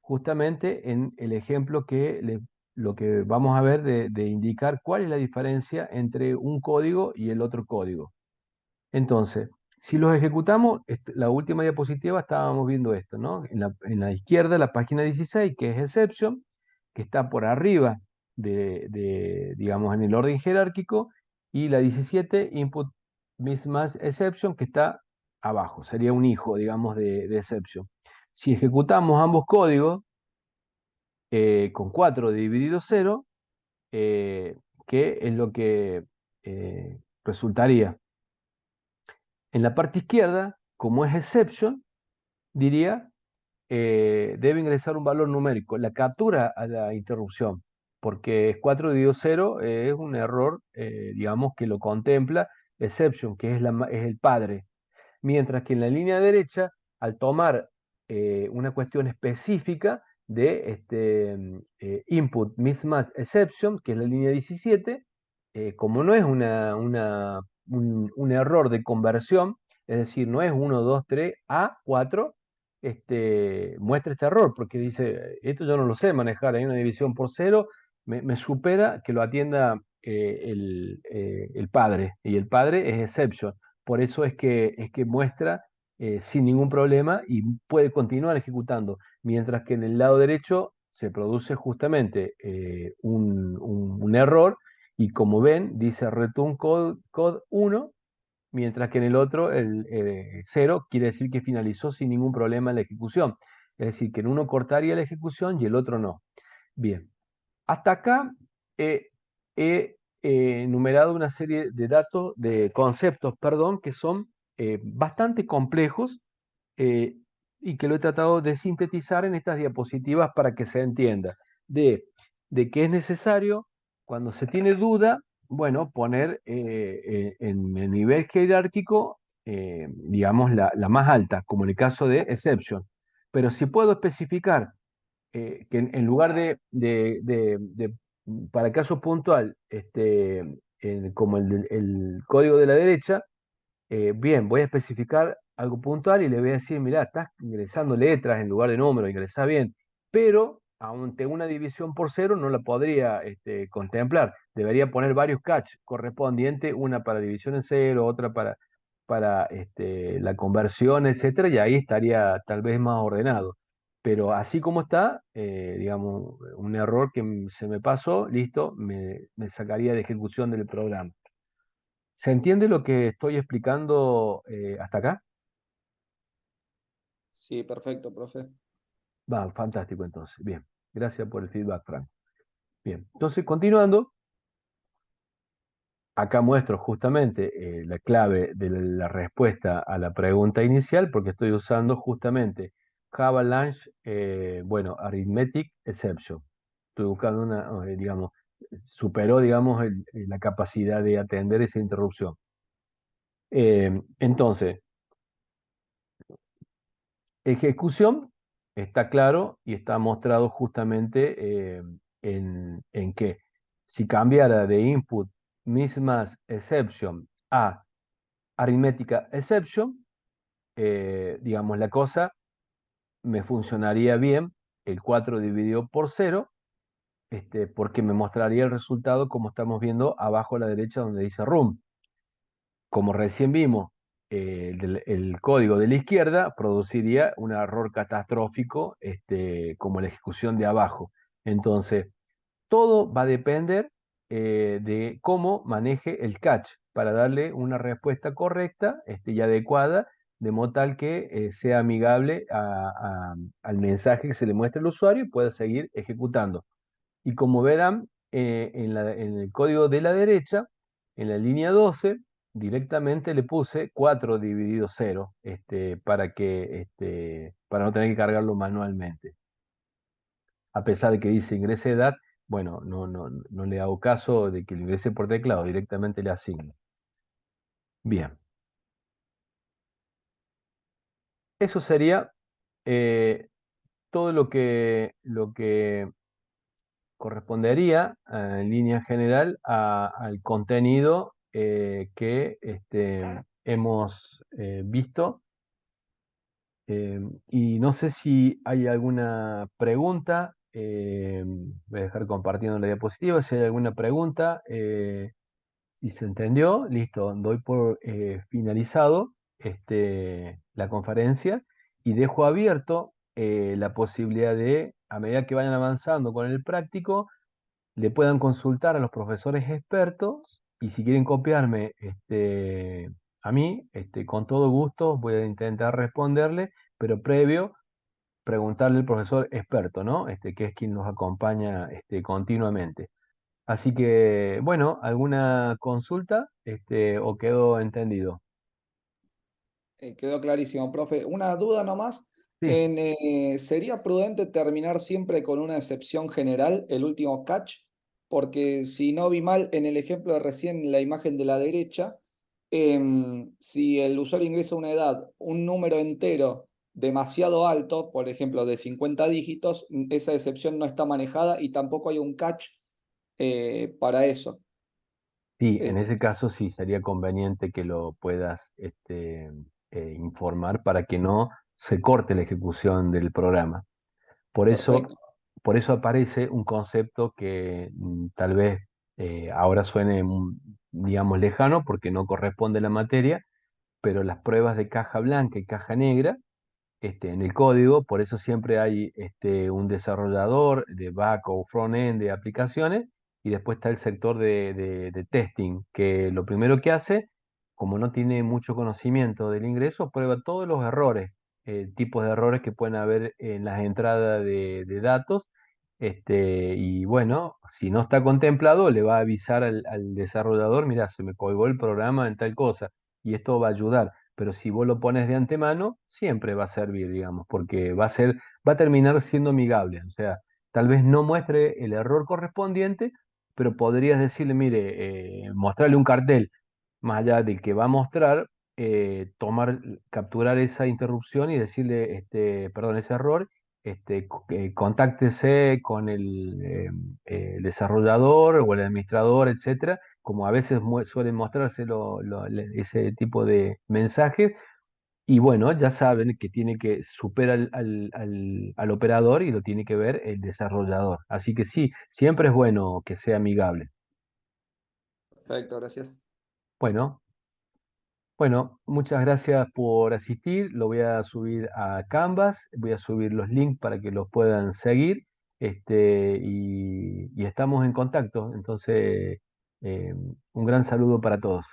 justamente en el ejemplo lo que vamos a ver de indicar cuál es la diferencia entre un código y el otro código. Entonces, si los ejecutamos, la última diapositiva estábamos viendo esto, ¿no? En la izquierda, la página 16, que es exception, que está por arriba digamos, en el orden jerárquico, y la 17, input mismatch exception, que está abajo, sería un hijo, digamos, de exception. Si ejecutamos ambos códigos, con 4 dividido 0, ¿qué es lo que resultaría? En la parte izquierda, como es exception, diría, debe ingresar un valor numérico, la captura a la interrupción, porque es 4 dividido 0, es un error, digamos, que lo contempla exception, que es el padre. Mientras que en la línea derecha, al tomar una cuestión específica de input mismatch exception, que es la línea 17, como no es un error de conversión, es decir, no es 1, 2, 3 a 4, muestra este error, porque dice, esto yo no lo sé manejar, hay una división por cero, me supera que lo atienda el padre, y el padre es exception. Por eso es que muestra sin ningún problema y puede continuar ejecutando, mientras que en el lado derecho se produce justamente un error y como ven dice return code 1, mientras que en el otro el 0 quiere decir que finalizó sin ningún problema la ejecución. Es decir, que en uno cortaría la ejecución y el otro no. Bien, hasta acá he enumerado una serie de datos, de conceptos, perdón, que son bastante complejos eh, y que lo he tratado de sintetizar en estas diapositivas para que se entienda de qué es necesario cuando se tiene duda, bueno, poner en el nivel jerárquico, digamos, la más alta, como en el caso de exception. Pero si puedo especificar que en lugar para el caso puntual, como el código de la derecha, bien, voy a especificar algo puntual y le voy a decir, mira, estás ingresando letras en lugar de números, ingresá bien, pero ante una división por cero no la podría contemplar. Debería poner varios catch correspondientes, una para división en cero, otra para la conversión, etcétera, y ahí estaría tal vez más ordenado. Pero así como está, digamos, un error que se me pasó, listo, me sacaría de ejecución del programa. ¿Se entiende lo que estoy explicando hasta acá? Sí, perfecto, profe. Va, fantástico entonces. Bien, gracias por el feedback, Frank. Bien, entonces continuando, acá muestro justamente la clave de la respuesta a la pregunta inicial porque estoy usando justamente Java Launch, bueno, Arithmetic Exception. estoy buscando digamos, superó, digamos, la capacidad de atender esa interrupción. Entonces, ejecución está claro y está mostrado justamente en que si cambiara de input mismatch exception a aritmética exception, digamos, la cosa me funcionaría bien el 4 dividido por 0, porque me mostraría el resultado como estamos viendo abajo a la derecha donde dice room. Como recién vimos, el código de la izquierda produciría un error catastrófico, como la ejecución de abajo. Entonces, todo va a depender de cómo maneje el catch para darle una respuesta correcta, y adecuada, de modo tal que sea amigable al mensaje que se le muestra al usuario y pueda seguir ejecutando. Y como verán, en el código de la derecha, en la línea 12, directamente le puse 4 dividido 0, para no tener que cargarlo manualmente. A pesar de que dice ingrese edad, bueno, no le hago caso de que lo ingrese por teclado, directamente le asigno. Bien, eso sería eh, todo lo que correspondería, en línea general, al contenido que hemos visto. Y no sé si hay alguna pregunta. Voy a dejar compartiendo la diapositiva. Si hay alguna pregunta, si se entendió, listo, doy por finalizado la conferencia y dejo abierto la posibilidad de, a medida que vayan avanzando con el práctico, le puedan consultar a los profesores expertos y si quieren copiarme a mí, con todo gusto voy a intentar responderle, pero previo preguntarle al profesor experto, ¿no? Que es quien nos acompaña continuamente. Así que, bueno, ¿alguna consulta o quedó entendido? Quedó clarísimo, profe. Una duda nomás. Sí, ¿Sería prudente terminar siempre con una excepción general, el último catch? Porque si no vi mal en el ejemplo de recién, la imagen de la derecha, si el usuario ingresa una edad, un número entero demasiado alto, por ejemplo de 50 dígitos, esa excepción no está manejada y tampoco hay un catch para eso. sí, en Eh, ese caso sí sería conveniente que lo puedas informar para que no se corte la ejecución del programa. Por eso, Perfecto. por eso aparece un concepto que tal vez ahora suene, digamos, lejano porque no corresponde a la materia, pero las pruebas de caja blanca y caja negra, en el código, por eso siempre hay un desarrollador de back o front-end de aplicaciones, y después está el sector de testing, que lo primero que hace, como no tiene mucho conocimiento del ingreso, prueba todos los errores, tipos de errores que pueden haber en las entradas de datos, y bueno, si no está contemplado, le va a avisar al desarrollador, mira, se me colgó el programa en tal cosa, y esto va a ayudar. Pero si vos lo pones de antemano, siempre va a servir, digamos, porque va a terminar siendo amigable. O sea, tal vez no muestre el error correspondiente, pero podrías decirle, mire, mostrarle un cartel, más allá del que va a mostrar, capturar esa interrupción y decirle, perdón, ese error, contáctese con el desarrollador o el administrador, etcétera, como a veces suelen mostrarse ese tipo de mensajes, y bueno, ya saben que tiene que superar al operador y lo tiene que ver el desarrollador. Así que sí, siempre es bueno que sea amigable. Perfecto, gracias. Bueno, bueno, muchas gracias por asistir. Lo voy a subir a Canvas, voy a subir los links para que los puedan seguir, y estamos en contacto. Entonces, un gran saludo para todos.